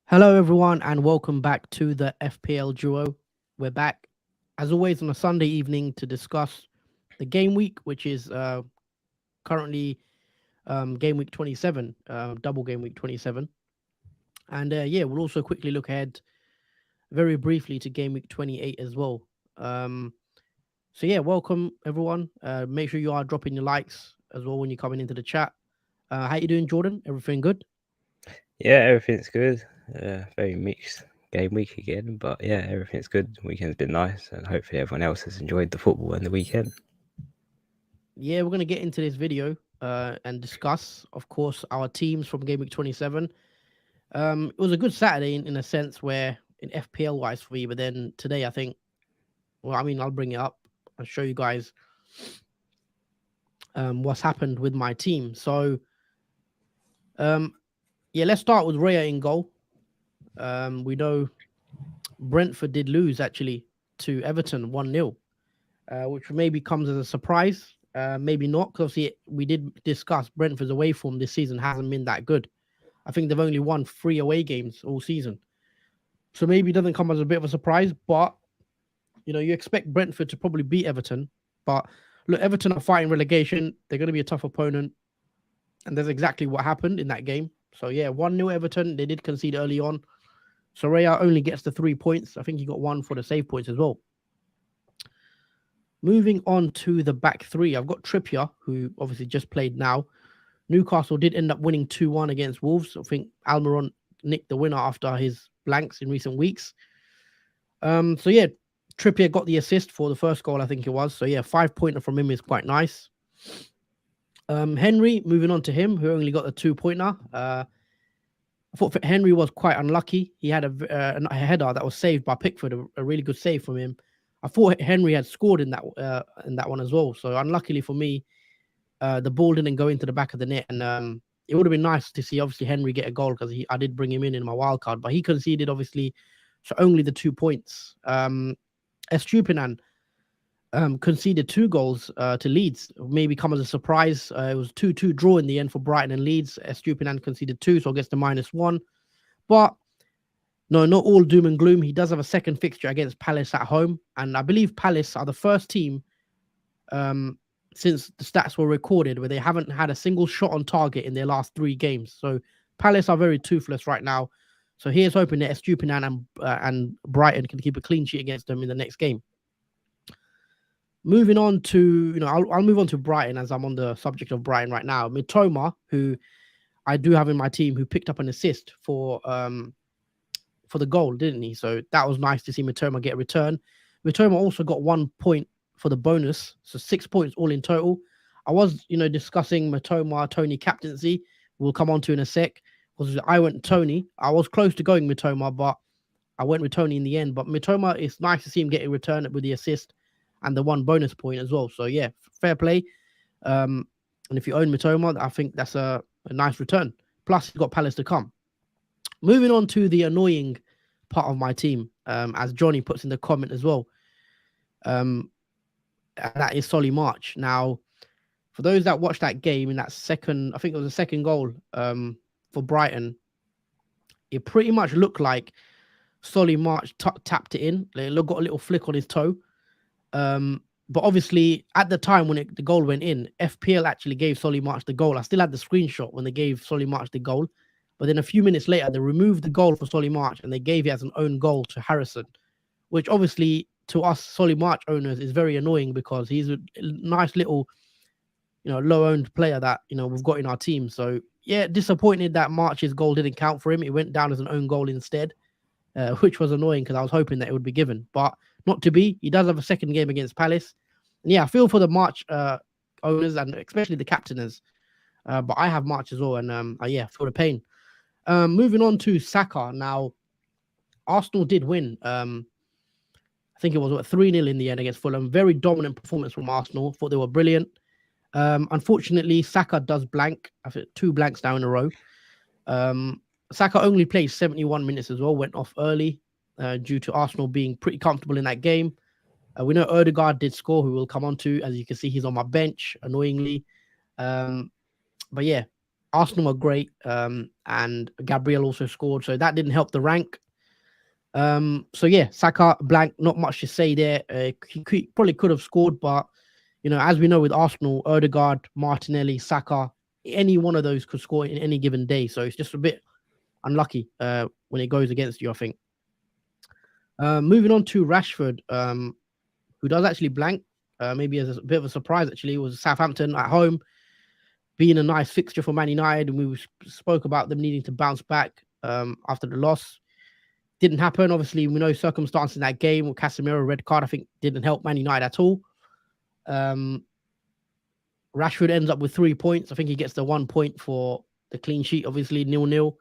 Hello, everyone, and welcome back to the FPL Duo. We're back, as always, on a Sunday evening to discuss the game week, which is currently game week 27, double game week 27. And we'll also quickly look ahead very briefly to game week 28 as well. Welcome, everyone. Make sure you are dropping your likes as well when you're coming into the chat. How you doing, Jordan? Everything good? Yeah, everything's good. Very mixed game week again, but yeah, everything's good. Weekend's been nice, and hopefully everyone else has enjoyed the football and the weekend. Yeah, we're going to get into this video and discuss, of course, our teams from game week 27. It was a good Saturday in a sense where in FPL wise for me, but then today I think, I'll bring it up and show you guys what's happened with my team. So, let's start with Raya in goal. We know Brentford did lose actually to Everton 1-0, which maybe comes as a surprise. Maybe not, because obviously we did discuss Brentford's away form this season hasn't been that good. I think they've only won 3 away games all season. So maybe it doesn't come as a bit of a surprise, but you expect Brentford to probably beat Everton. But look, Everton are fighting relegation. They're going to be a tough opponent. And that's exactly what happened in that game. So 1-0 Everton. They did concede early on. Soraya only gets the 3 points. I think he got 1 for the save points as well. Moving on to the back three, I've got Trippier, who obviously just played now. Newcastle did end up winning 2-1 against Wolves. I think Almiron nicked the winner after his blanks in recent weeks. Trippier got the assist for the first goal, I think it was. 5-pointer from him is quite nice. Henry, moving on to him, who only got the 2-pointer. I thought Henry was quite unlucky. He had a header that was saved by Pickford, a really good save from him. I thought Henry had scored in that one as well. So unluckily for me, the ball didn't go into the back of the net, and it would have been nice to see obviously Henry get a goal because I did bring him in my wild card, but he conceded obviously, so only the 2 points. Estupinan conceded 2 goals to Leeds. Maybe come as a surprise. It was 2-2 draw in the end for Brighton and Leeds. Estupinan conceded 2, so gets the -1. But no, not all doom and gloom. He does have a second fixture against Palace at home, and I believe Palace are the first team since the stats were recorded where they haven't had a single shot on target in their last 3 games. So Palace are very toothless right now. So here's hoping that Estupinan and Brighton can keep a clean sheet against them in the next game. Moving on to, I'll move on to Brighton as I'm on the subject of Brighton right now. Mitoma, who I do have in my team, who picked up an assist for the goal, didn't he? So that was nice to see Mitoma get a return. Mitoma also got 1 point for the bonus, so 6 points all in total. I was, discussing Mitoma, Tony captaincy. We'll come on to in a sec. Because I went Tony. I was close to going Mitoma, but I went with Tony in the end. But Mitoma, it's nice to see him get a return with the assist and the 1 bonus point as well. So fair play. And if you own Mitoma, I think that's a nice return. Plus, he's got Palace to come. Moving on to the annoying part of my team, as Johnny puts in the comment as well. And that is Solly March. Now, for those that watched that game in that second, I think it was the second goal for Brighton, it pretty much looked like Solly March tapped it in. Got a little flick on his toe. But obviously, at the time when the goal went in, FPL actually gave Solly March the goal. I still had the screenshot when they gave Solly March the goal. But then a few minutes later, they removed the goal for Solly March and they gave it as an own goal to Harrison, which obviously to us Solly March owners is very annoying because he's a nice little, low-owned player that, we've got in our team. So, disappointed that March's goal didn't count for him. It went down as an own goal instead, which was annoying because I was hoping that it would be given. But not to be. He does have a second game against Palace. And I feel for the March owners and especially the captainers. But I have March as well. And feel the pain. Moving on to Saka. Now, Arsenal did win. I think it was 3-0 in the end against Fulham. Very dominant performance from Arsenal. Thought they were brilliant. Unfortunately, Saka does blank. I think 2 blanks now in a row. Saka only played 71 minutes as well. Went off early due to Arsenal being pretty comfortable in that game. We know Odegaard did score, who we'll come on to. As you can see, he's on my bench, annoyingly. But yeah, Arsenal are great. And Gabriel also scored, so that didn't help the rank. So yeah, Saka blank, not much to say there. He probably could have scored, but as we know with Arsenal, Odegaard, Martinelli, Saka, any one of those could score in any given day. So it's just a bit unlucky when it goes against you, I think. Moving on to Rashford, who does actually blank, maybe as a bit of a surprise, actually. It was Southampton at home, being a nice fixture for Man United, and we spoke about them needing to bounce back after the loss. Didn't happen. Obviously, we know circumstances in that game with Casemiro red card, I think, didn't help Man United at all. Rashford ends up with 3 points. I think he gets the 1 point for the clean sheet, obviously 0-0.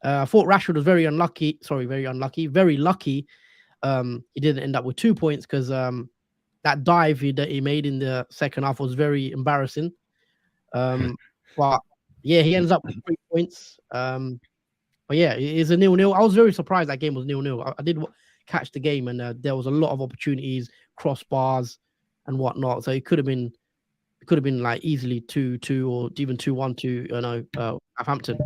I thought Rashford was very unlucky. Sorry, very unlucky. Very lucky. He didn't end up with 2 points because that dive that he made in the second half was very embarrassing. But yeah, he ends up with 3 points. But yeah, it's a 0-0. I was very surprised that game was 0-0. I did catch the game, and there was a lot of opportunities, crossbars, and whatnot. So it could have been like easily 2-2 or even 2-1 to Southampton.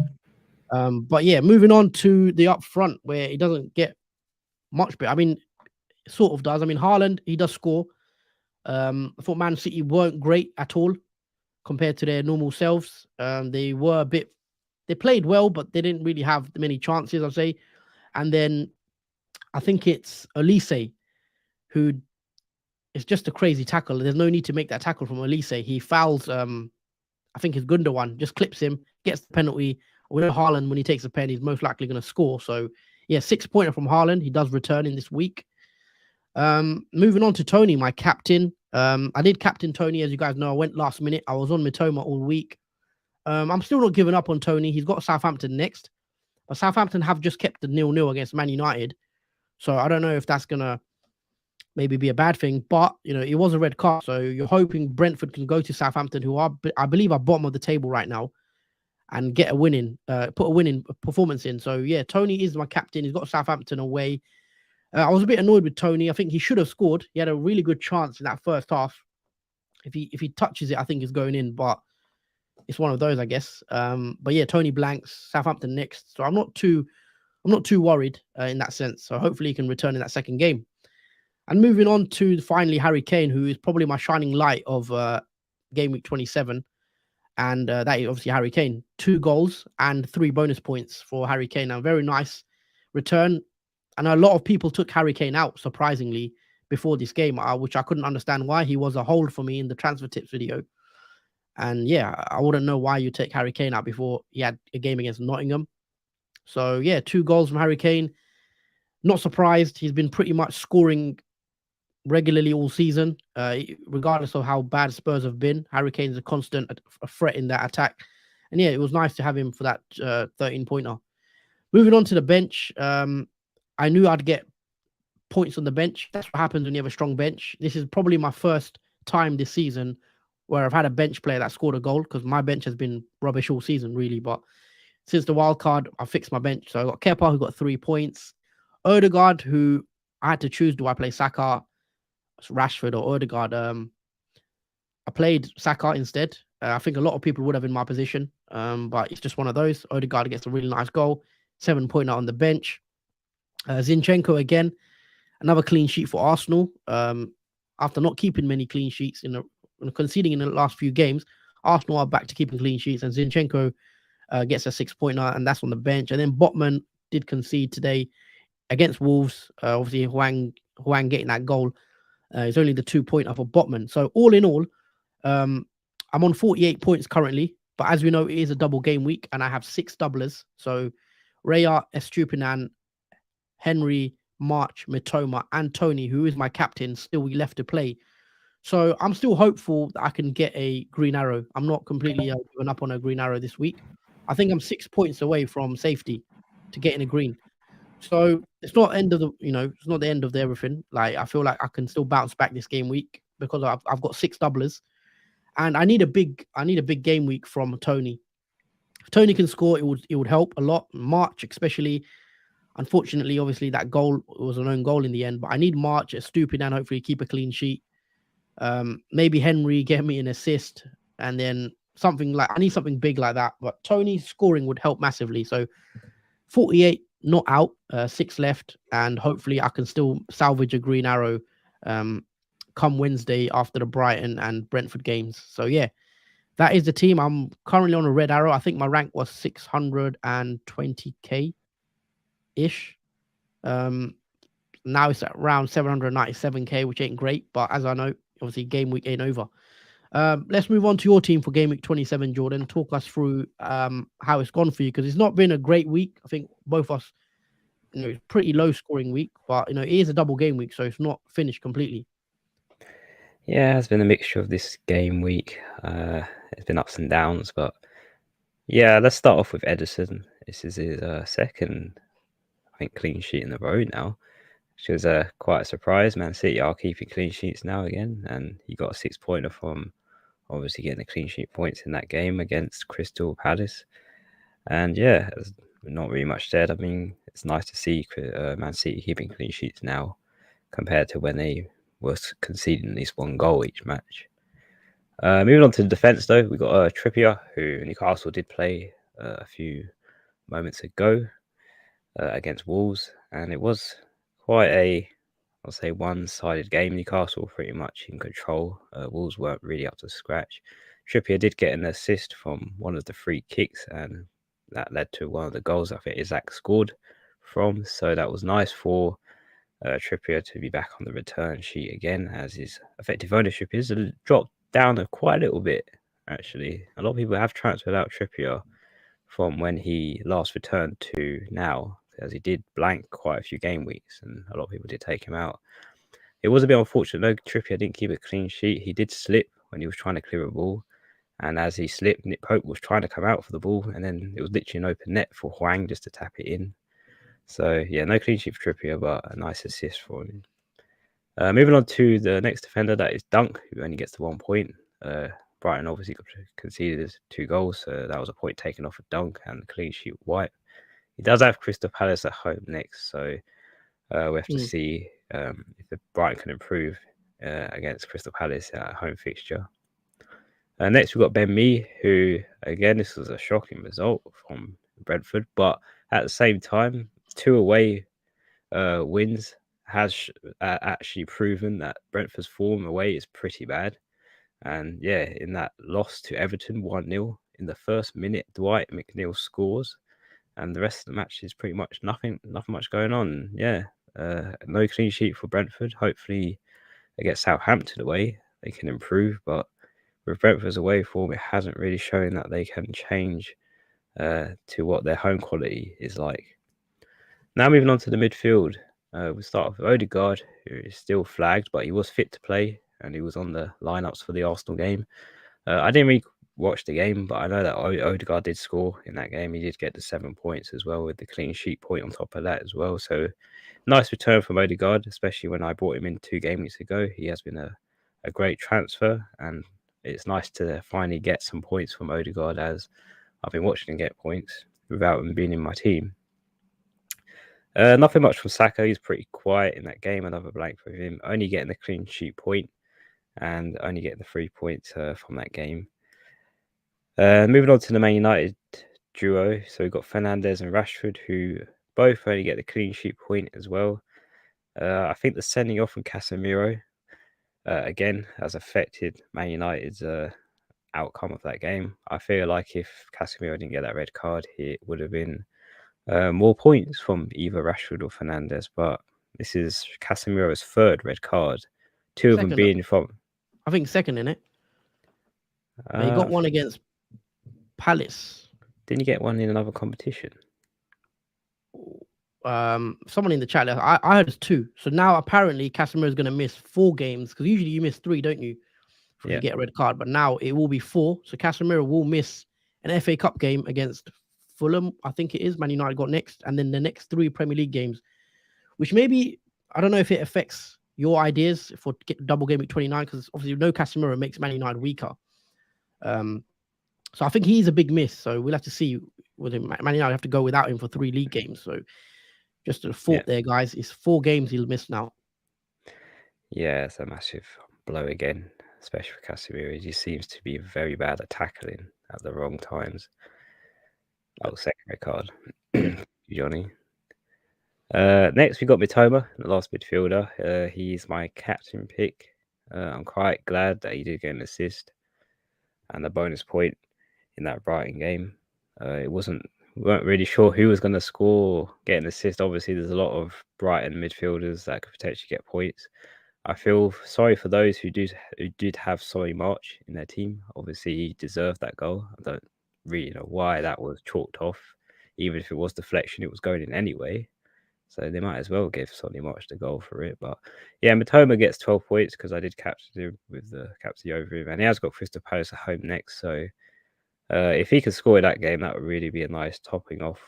But yeah, moving on to the up front where it doesn't get much better. I mean, it sort of does. I mean, Haaland, he does score. I thought Man City weren't great at all compared to their normal selves. They played well, but they didn't really have many chances, I'd say. And then I think it's Elise who is just a crazy tackle. There's no need to make that tackle from Elise. He fouls, I think it's Gundogan, just clips him, gets the penalty. We know Haaland, when he takes a pen, he's most likely going to score. So, yeah, 6-pointer from Haaland. He does return in this week. Moving on to Tony, my captain. I did captain Tony, as you guys know. I went last minute. I was on Mitoma all week. I'm still not giving up on Tony. He's got Southampton next. But Southampton have just kept the 0-0 against Man United. So I don't know if that's going to maybe be a bad thing. But, it was a red card. So you're hoping Brentford can go to Southampton, who I believe are bottom of the table right now, and get put a winning performance in. So yeah, Tony is my captain. He's got Southampton away. I was a bit annoyed with Tony. I think he should have scored. He had a really good chance in that first half. If he touches it, I think it's going in. But it's one of those, I guess. But yeah, Tony blanks, Southampton next. So I'm not too worried in that sense. So hopefully he can return in that second game. And moving on to finally Harry Kane, who is probably my shining light of game week 27. And that is obviously Harry Kane. 2 goals and 3 bonus points for Harry Kane. Now, very nice return. And a lot of people took Harry Kane out, surprisingly, before this game, which I couldn't understand why. He was a hold for me in the transfer tips video. And yeah, I wouldn't know why you take Harry Kane out before he had a game against Nottingham. So yeah, 2 goals from Harry Kane. Not surprised. He's been pretty much scoring regularly all season, regardless of how bad Spurs have been. Harry Kane's a constant threat in that attack. And yeah, it was nice to have him for that 13-pointer. Moving on to the bench, I knew I'd get points on the bench. That's what happens when you have a strong bench. This is probably my first time this season where I've had a bench player that scored a goal, because my bench has been rubbish all season, really. But since the wild card, I fixed my bench. So I got Kepa, who got 3 points. Odegaard, who I had to choose, do I play Saka, Rashford, or Odegaard? I played Saka instead. I think a lot of people would have in my position, but it's just one of those. Odegaard gets a really nice goal, 7-pointer on the bench. Zinchenko again, another clean sheet for Arsenal. After not keeping many clean sheets conceding in the last few games, Arsenal are back to keeping clean sheets, and Zinchenko gets a 6-pointer, and that's on the bench. And then Botman did concede today against Wolves. Obviously, Hwang getting that goal. It's only the 2-pointer for Botman. So all in all, I'm on 48 points currently. But as we know, it is a double game week, and I have 6 doublers. So Raya, Estupinan, Henry, March, Mitoma, and Tony, who is my captain, still left to play. So I'm still hopeful that I can get a green arrow. I'm not completely given up on a green arrow this week. I think I'm 6 points away from safety to getting a green. So it's not end of it's not the end of everything. Like, I feel like I can still bounce back this game week because I've got 6 doublers, and I need a big game week from Tony. If Tony can score, it would help a lot. March especially, Unfortunately, obviously that goal was an own goal in the end. But I need March at Stupid and hopefully keep a clean sheet. Maybe Henry get me an assist, and then something like I need something big like that. But Tony's scoring would help massively. So 48 not out, 6 left, and hopefully I can still salvage a green arrow come Wednesday after the Brighton and Brentford games. So yeah, that is the team. I'm currently on a red arrow. I think my rank was 620k ish. Now it's at around 797k, which ain't great, but as I know, obviously game week ain't over. Let's move on to your team for game week 27, Jordan. Talk us through how it's gone for you, because it's not been a great week. I think both of us, it's pretty low scoring week, but it is a double game week, so it's not finished completely. Yeah, it has been a mixture of this game week. It's been ups and downs, but yeah, let's start off with Edison. This is his second, I think, clean sheet in a row now, which was quite a surprise. Man City are keeping clean sheets now again, and he got a 6-pointer from obviously getting the clean sheet points in that game against Crystal Palace. And yeah, there's not really much said. I mean, it's nice to see Man City keeping clean sheets now compared to when they were conceding at least one goal each match. Moving on to the defence, though, we got Trippier, who Newcastle did play a few moments ago against Wolves, and it was quite I'll say, one-sided game. Newcastle pretty much in control. Wolves weren't really up to scratch. Trippier did get an assist from one of the free kicks, and that led to one of the goals I think Isaac scored from. So that was nice for Trippier to be back on the return sheet again, as his effective ownership is dropped down quite a little bit, actually. A lot of people have transferred out Trippier from when he last returned to now, as he did blank quite a few game weeks, and a lot of people did take him out. It was a bit unfortunate, though. Trippier didn't keep a clean sheet. He did slip when he was trying to clear a ball, and as he slipped, Nick Pope was trying to come out for the ball, and then it was literally an open net for Hwang just to tap it in. So, yeah, no clean sheet for Trippier, but a nice assist for him. Moving on to the next defender, that is Dunk, who only gets the 1 point. Brighton obviously conceded 2 goals, so that was a point taken off of Dunk, and the clean sheet White. He does have Crystal Palace at home next, so we have to see if the Brighton can improve against Crystal Palace at a home fixture. Next, we've got Ben Mee, who, again, this was a shocking result from Brentford, but at the same time, 2 away wins has actually proven that Brentford's form away is pretty bad. And yeah, in that loss to Everton 1-0, in the first minute, Dwight McNeil scores, and the rest of the match is pretty much nothing much going on. Yeah, no clean sheet for Brentford. Hopefully, against Southampton away, they can improve, but with Brentford's away form, it hasn't really shown that they can change to what their home quality is like. Now moving on to the midfield, we start off with Odegaard, who is still flagged, but he was fit to play, and he was on the lineups for the Arsenal game. I didn't really watch the game, but I know that Odegaard did score in that game. He did get the 7 points as well, with the clean sheet point on top of that as well. So nice return from Odegaard, especially when I brought him in 2 game weeks ago. He has been a great transfer, and it's nice to finally get some points from Odegaard, as I've been watching him get points without him being in my team. Nothing much from Saka. He's pretty quiet in that game. Another blank for him. Only getting the clean sheet point and only getting the 3 points from that game. Moving on to the Man United duo. So we've got Fernandes and Rashford, who both only get the clean sheet point as well. I think the sending off from Casemiro, again, has affected Man United's outcome of that game. I feel like if Casemiro didn't get that red card, it would have been more points from either Rashford or Fernandes, but this is Casemiro's 3rd red card. 2 of them being from... I think 2nd in it. But he got one against Palace. Didn't you get one in another competition? Someone in the chat, I heard it's 2. So now apparently Casemiro is going to miss 4 games, because usually you miss 3, don't you? If you get a red card, but now it will be 4. So Casemiro will miss an FA Cup game against Fulham, I think it is. Man United got next, and then the next 3 Premier League games, which maybe, I don't know if it affects your ideas for double game week 29, because obviously no Casemiro makes Man United weaker. So I think he's a big miss. So we'll have to see whether Man United have to go without him for 3 league games. So Just a Yeah. thought there, guys. It's 4 games he'll miss now. Yeah, it's a massive blow again, especially for Casemiro. He just seems to be very bad at tackling at the wrong times. Yeah. Oh, second red card. Yeah. Johnny. Next, we got Mitoma, the last midfielder. He's my captain pick. I'm quite glad that he did get an assist and a bonus point in that Brighton game. We weren't really sure who was going to score, get an assist. Obviously, there's a lot of Brighton midfielders that could potentially get points. I feel sorry for those who did have Solly March in their team. Obviously, he deserved that goal. I don't really know why that was chalked off. Even if it was deflection, it was going in anyway. So they might as well give Solly March the goal for it. But yeah, Matoma gets 12 points because I did captain him with the captain over him. And he has got Crystal Palace at home next. So if he could score that game, that would really be a nice topping off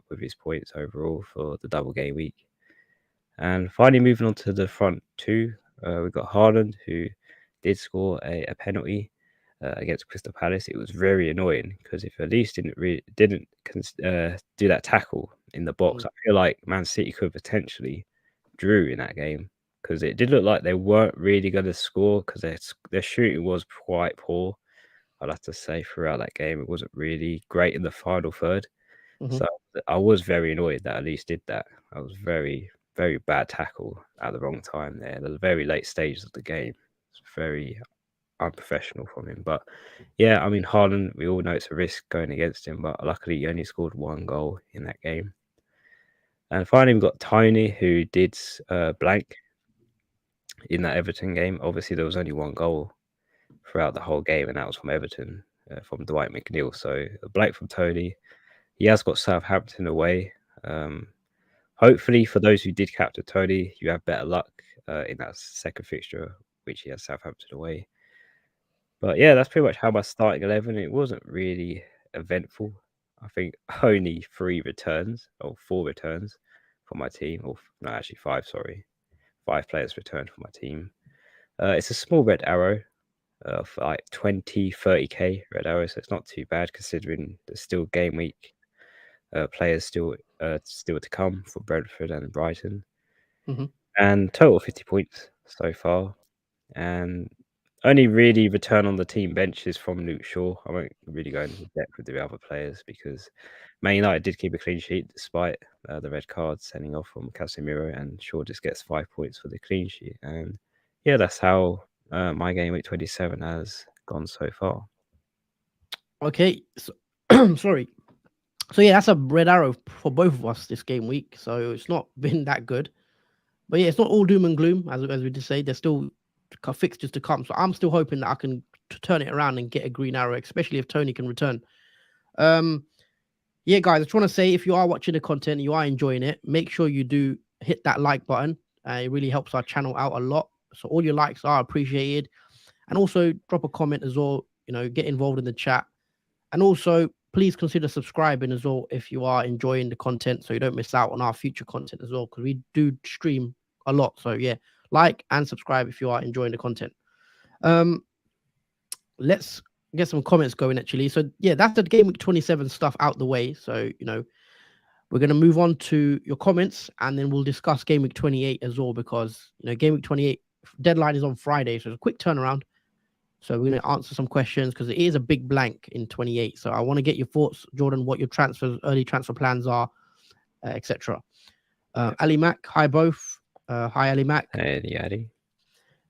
with his points overall for the double game week. And finally, moving on to the front two, we've got Haaland, who did score a penalty against Crystal Palace. It was very annoying because if Elise didn't do that tackle in the box, I feel like Man City could potentially drew in that game because it did look like they weren't really going to score because their shooting was quite poor. I'd have to say throughout that game, it wasn't really great in the final third. So I was very annoyed that Elise did that. I was very, very bad tackle at the wrong time there. The very late stages of the game. It's very unprofessional from him. But yeah, I mean, Haaland, we all know it's a risk going against him, but luckily he only scored 1 goal in that game. And finally, we've got Tony, who did blank in that Everton game. Obviously, there was only 1 goal throughout the whole game, and that was from Everton, from Dwight McNeil. So a blank from Tony. He has got Southampton away. Hopefully, for those who did capture Tony, you have better luck in that second fixture, which he has Southampton away. But yeah, that's pretty much how my starting 11. It wasn't really eventful. I think only 3 returns or 4 returns for my team. Or no, actually 5. Sorry, 5 players returned for my team. It's a small red arrow for like 20, 30k red arrow, so it's not too bad considering there's still game week players still to come for Brentford and Brighton. And total 50 points so far. And only really return on the team bench is from Luke Shaw. I won't really go into depth with the other players because Man United did keep a clean sheet despite the red card sending off from Casemiro, and Shaw just gets 5 points for the clean sheet. And yeah, that's how my game week 27 has gone so far. Okay, so, sorry. So yeah, that's a red arrow for both of us this game week. So it's not been that good. But yeah, it's not all doom and gloom, as we did say. There's still fixtures to come. So I'm still hoping that I can turn it around and get a green arrow, especially if Tony can return. Yeah, guys, I just want to say if you are watching the content, you are enjoying it, make sure you do hit that like button. It really helps our channel out a lot. So all your likes are appreciated. And also drop a comment as well, get involved in the chat. And also, please consider subscribing as well if you are enjoying the content so you don't miss out on our future content as well, because we do stream a lot. So yeah, like and subscribe if you are enjoying the content. Let's get some comments going actually. So yeah, that's the game week 27 stuff out the way. So we're going to move on to your comments and then we'll discuss game week 28 as well, because game week 28 deadline is on Friday, so it's a quick turnaround. So we're going to answer some questions because it is a big blank in 28. So I want to get your thoughts, Jordan, what your early transfer plans are, etc. Ali Mac, hi both. Hi Ali Mac. Hey, Addy.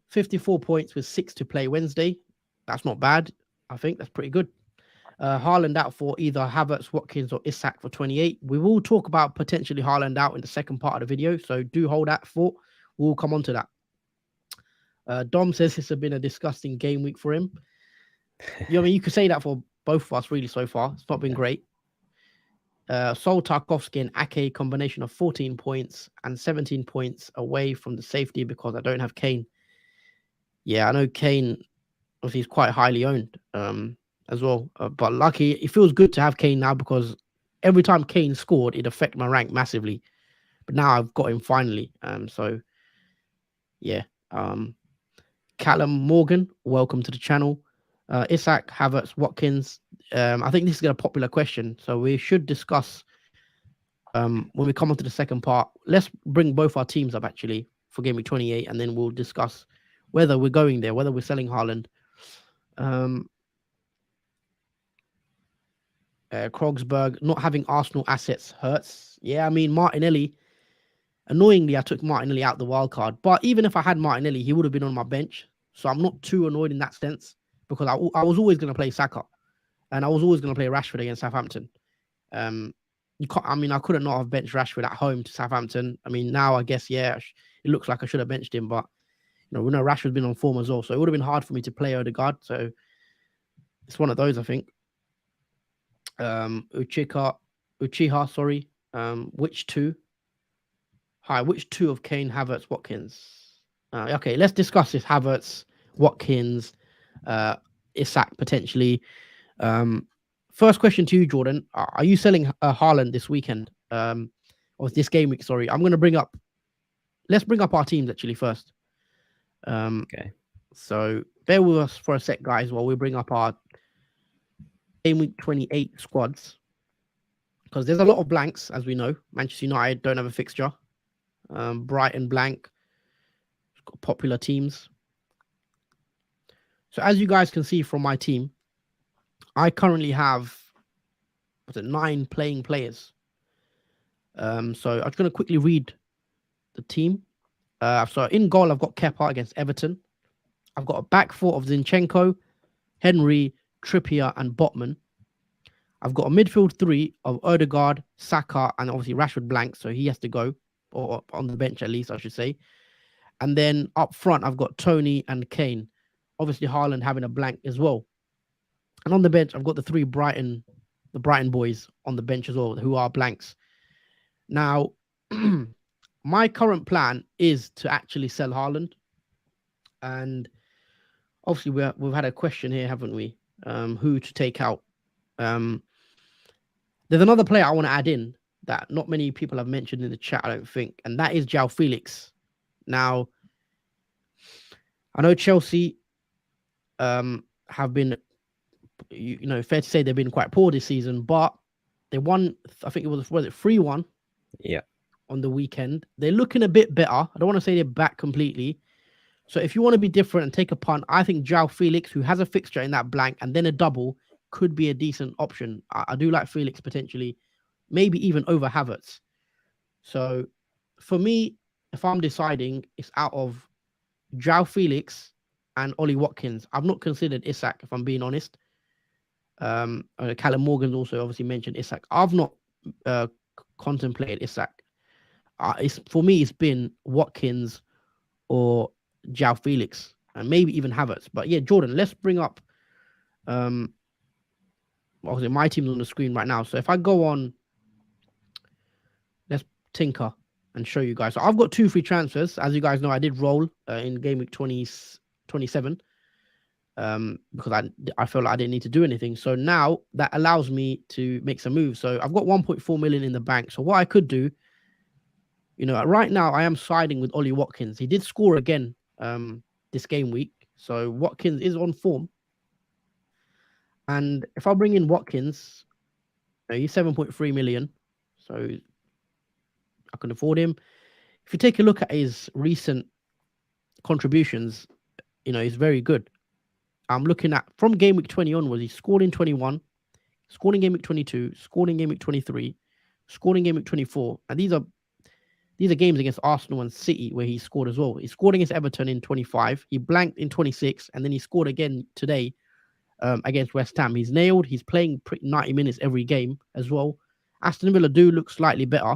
54 points with 6 to play Wednesday. That's not bad. I think that's pretty good. Haaland out for either Havertz, Watkins, or Isak for 28. We will talk about potentially Haaland out in the second part of the video, so do hold that thought. We'll come on to that. Dom says this has been a disgusting game week for him. I mean, you could say that for both of us really so far. It's not been great. Sol Tarkovsky and Ake combination of 14 points and 17 points away from the safety because I don't have Kane. Yeah, I know Kane, obviously, he's quite highly owned as well. But lucky, it feels good to have Kane now because every time Kane scored, it affected my rank massively. But now I've got him finally. So, yeah. Callum Morgan, welcome to the channel. Isak, Havertz, Watkins. I think this is a popular question, so we should discuss when we come on to the second part, let's bring both our teams up actually for game week 28, and then we'll discuss whether we're going there, whether we're selling Haaland. Krogsberg, not having Arsenal assets hurts. Yeah, I mean, Martinelli, annoyingly, I took Martinelli out the wild card. But even if I had Martinelli, he would have been on my bench. So I'm not too annoyed in that sense because I was always going to play Saka and I was always going to play Rashford against Southampton. You can't, I mean, I couldn't not have benched Rashford at home to Southampton. I mean, now I guess, yeah, it looks like I should have benched him, but we know Rashford's been on form as well. So it would have been hard for me to play Odegaard. So it's one of those, I think. Uchiha, sorry. Which two? Hi, which two of Kane, Havertz, Watkins? Okay, let's discuss this. Havertz, Watkins, Isak potentially. First question to you, Jordan. Are you selling Haaland this weekend? Or this game week, sorry. Let's bring up our teams actually first. Okay. So bear with us for a sec, guys, while we bring up our game week 28 squads. Because there's a lot of blanks, as we know. Manchester United don't have a fixture. Brighton blank. Popular teams. So as you guys can see from my team, I currently have 9 playing players. So I'm just going to quickly read the team. So in goal, I've got Kepa against Everton. I've got a back four of Zinchenko, Henry, Trippier, and Botman. I've got a midfield 3 of Odegaard, Saka, and obviously Rashford blank, so he has to go, or on the bench at least, I should say. And then up front, I've got Tony and Kane. Obviously, Haaland having a blank as well. And on the bench, I've got the Brighton boys on the bench as well, who are blanks. Now, my current plan is to actually sell Haaland. And obviously, we've had a question here, haven't we? Who to take out. There's another player I want to add in that not many people have mentioned in the chat, I don't think, and that is João Felix. Now, I know Chelsea have been, fair to say they've been quite poor this season, but they won, I think it was 3-1? Yeah. On the weekend. They're looking a bit better. I don't want to say they're back completely. So if you want to be different and take a punt, I think João Felix, who has a fixture in that blank and then a double, could be a decent option. I do like Felix potentially, maybe even over Havertz. So for me, if I'm deciding, it's out of João Felix and Ollie Watkins. I've not considered Isak, if I'm being honest. Callum Morgan's also obviously mentioned Isak. I've not contemplated Isak. For me, it's been Watkins or João Felix, and maybe even Havertz. But yeah, Jordan, let's bring up obviously my team's on the screen right now. So if I go on, let's tinker and show you guys. So I've got 2 free transfers. As you guys know, I did roll in game week 27 because I felt like I didn't need to do anything. So now that allows me to make some moves. So I've got 1.4 million in the bank. So what I could do, right now I am siding with Ollie Watkins. He did score again this game week. So Watkins is on form. And if I bring in Watkins, he's 7.3 million. So I can afford him. If you take a look at his recent contributions, he's very good. I'm looking at from game week 20 onwards, he scored in 21, scored in game week 22, scored in game week 23, scored in game week 24. And these are games against Arsenal and City where he scored as well. He scored against Everton in 25. He blanked in 26, and then he scored again today against West Ham. He's nailed. He's playing 90 minutes every game as well. Aston Villa do look slightly better.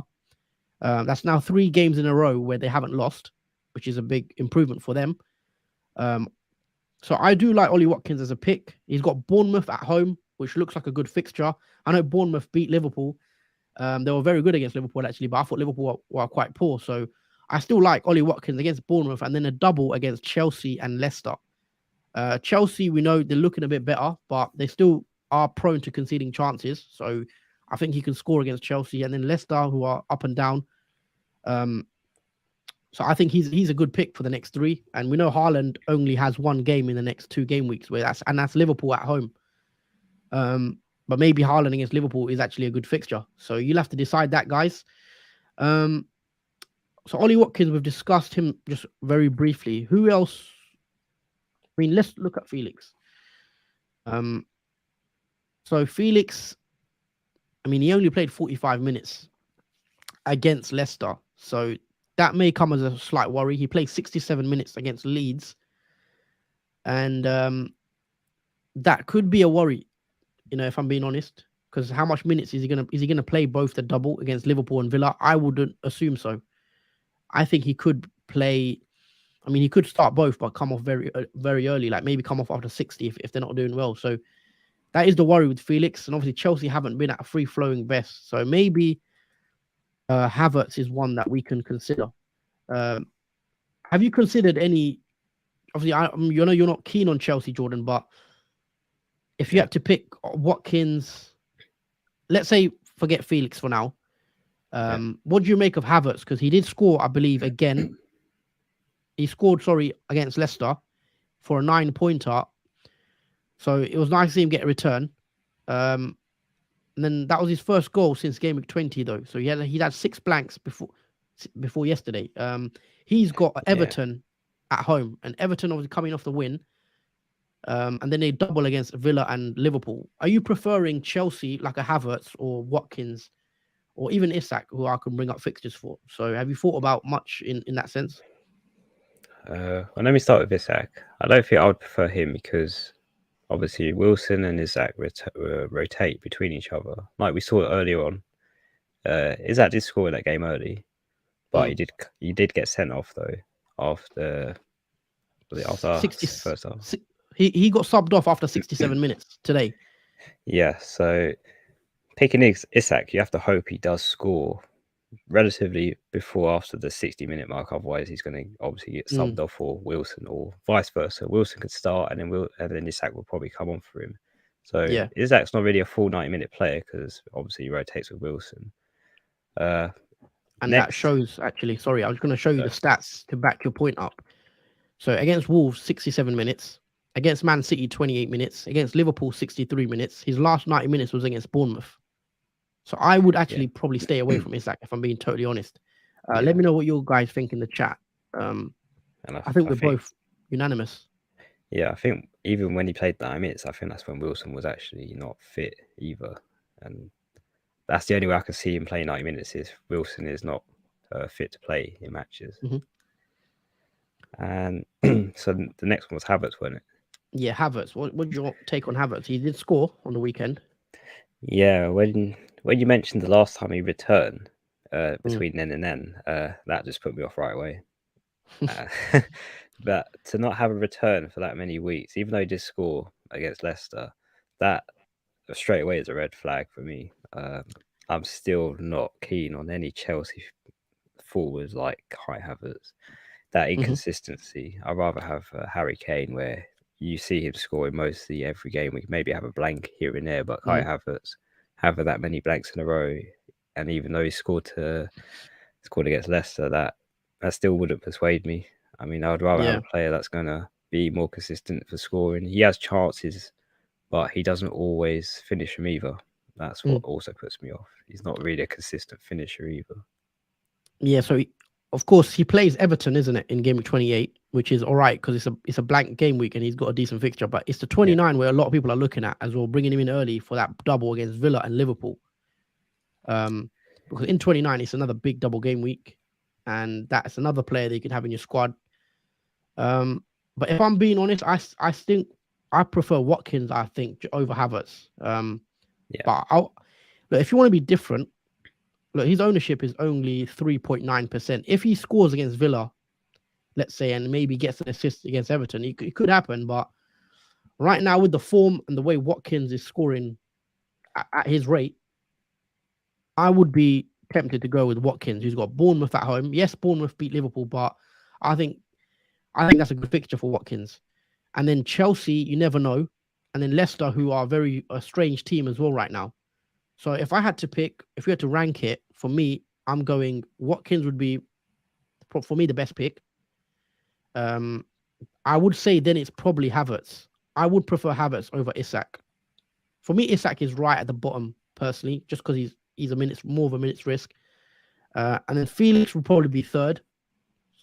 That's now 3 games in a row where they haven't lost, which is a big improvement for them. So I do like Ollie Watkins as a pick. He's got Bournemouth at home, which looks like a good fixture. I know Bournemouth beat Liverpool. They were very good against Liverpool, actually, but I thought Liverpool were quite poor. So I still like Ollie Watkins against Bournemouth and then a double against Chelsea and Leicester. Chelsea, we know they're looking a bit better, but they still are prone to conceding chances. So I think he can score against Chelsea. And then Leicester, who are up and down. So I think he's a good pick for the next 3. And we know Haaland only has 1 game in the next 2 game weeks, that's Liverpool at home. but maybe Haaland against Liverpool is actually a good fixture. So you'll have to decide that, guys. Um, so Ollie Watkins, we've discussed him just very briefly. Who else? I mean, let's look at Felix. Um, so Felix, I mean, he only played 45 minutes against Leicester, so that may come as a slight worry. He played 67 minutes against Leeds, and that could be a worry. If I'm being honest, because how much minutes is he gonna play both the double against Liverpool and Villa? I wouldn't assume so. I think he could play. I mean, he could start both, but come off very early, like maybe come off after 60 if they're not doing well. So that is the worry with Felix, and obviously Chelsea haven't been at a free flowing best, so maybe Havertz is one that we can consider. Um, have you considered any? Obviously, you're not keen on Chelsea, Jordan, but if you had to pick Watkins, let's say forget Felix for now. What do you make of Havertz? Because he did score, I believe, again. He scored, against Leicester for a 9-pointer. So it was nice to see him get a return. And then that was his first goal since game week 20, though. So he had 6 blanks before yesterday. He's got Everton at home, and Everton obviously coming off the win. And then they double against Villa and Liverpool. Are you preferring Chelsea like a Havertz or Watkins or even Isak, who I can bring up fixtures for? So have you thought about much in that sense? Well, let me start with Isak. I don't think I would prefer him because obviously Wilson and Isak rotate between each other. Like we saw earlier on. Isak did score in that game early, but he did get sent off though after 60, first half. He got subbed off after 67 minutes today. Yeah, so picking Isak, you have to hope he does score relatively after the 60-minute mark. Otherwise, he's going to obviously get subbed off for Wilson, or vice versa. Wilson could start, and then Isak will probably come on for him. So Isak's not really a full 90-minute player because obviously he rotates with Wilson. And that shows actually. Sorry, I was going to show you the stats to back your point up. So against Wolves, 67 minutes. Against Man City, 28 minutes. Against Liverpool, 63 minutes. His last 90 minutes was against Bournemouth. So I would actually probably stay away from Isak if I'm being totally honest. Let me know what you guys think in the chat. I think we're both unanimous. Yeah, I think even when he played 90 minutes, I think that's when Wilson was actually not fit either. And that's the only way I can see him playing 90 minutes is Wilson is not fit to play in matches. And so the next one was Havertz, wasn't it? Yeah, Havertz. What do you take on Havertz? He did score on the weekend. Yeah, when you mentioned the last time he returned between then and then, that just put me off right away. But to not have a return for that many weeks, even though he did score against Leicester, that straight away is a red flag for me. I'm still not keen on any Chelsea forwards like Kai Havertz. That inconsistency. I'd rather have Harry Kane, where you see him scoring mostly every game. We maybe have a blank here and there, but Kai Havertz have that many blanks in a row, and even though he scored against Leicester, that still wouldn't persuade me. I mean, I would rather have a player that's going to be more consistent for scoring. He has chances, but he doesn't always finish them either. That's what also puts me off. He's not really a consistent finisher either. Yeah, so of course he plays Everton, isn't it, in game week 28, which is all right because it's a blank game week and he's got a decent fixture. But it's the 29 where a lot of people are looking at as well, bringing him in early for that double against Villa and Liverpool. Because in 29 it's another big double game week, and that's another player that you can have in your squad. But if I'm being honest, I think I prefer Watkins. I think over Havertz. But look, if you want to be different, look, his ownership is only 3.9%. If he scores against Villa, let's say, and maybe gets an assist against Everton, it could happen. But right now, with the form and the way Watkins is scoring at his rate, I would be tempted to go with Watkins, who's got Bournemouth at home. Yes, Bournemouth beat Liverpool, but I think that's a good fixture for Watkins. And then Chelsea, you never know. And then Leicester, who are a strange team as well right now. So if we had to rank it, for me, I'm going Watkins would be, for me, the best pick. I would say then it's probably Havertz. I would prefer Havertz over Isak For me, Isak is right at the bottom personally, just because he's more of a minutes risk. And then Felix will probably be third.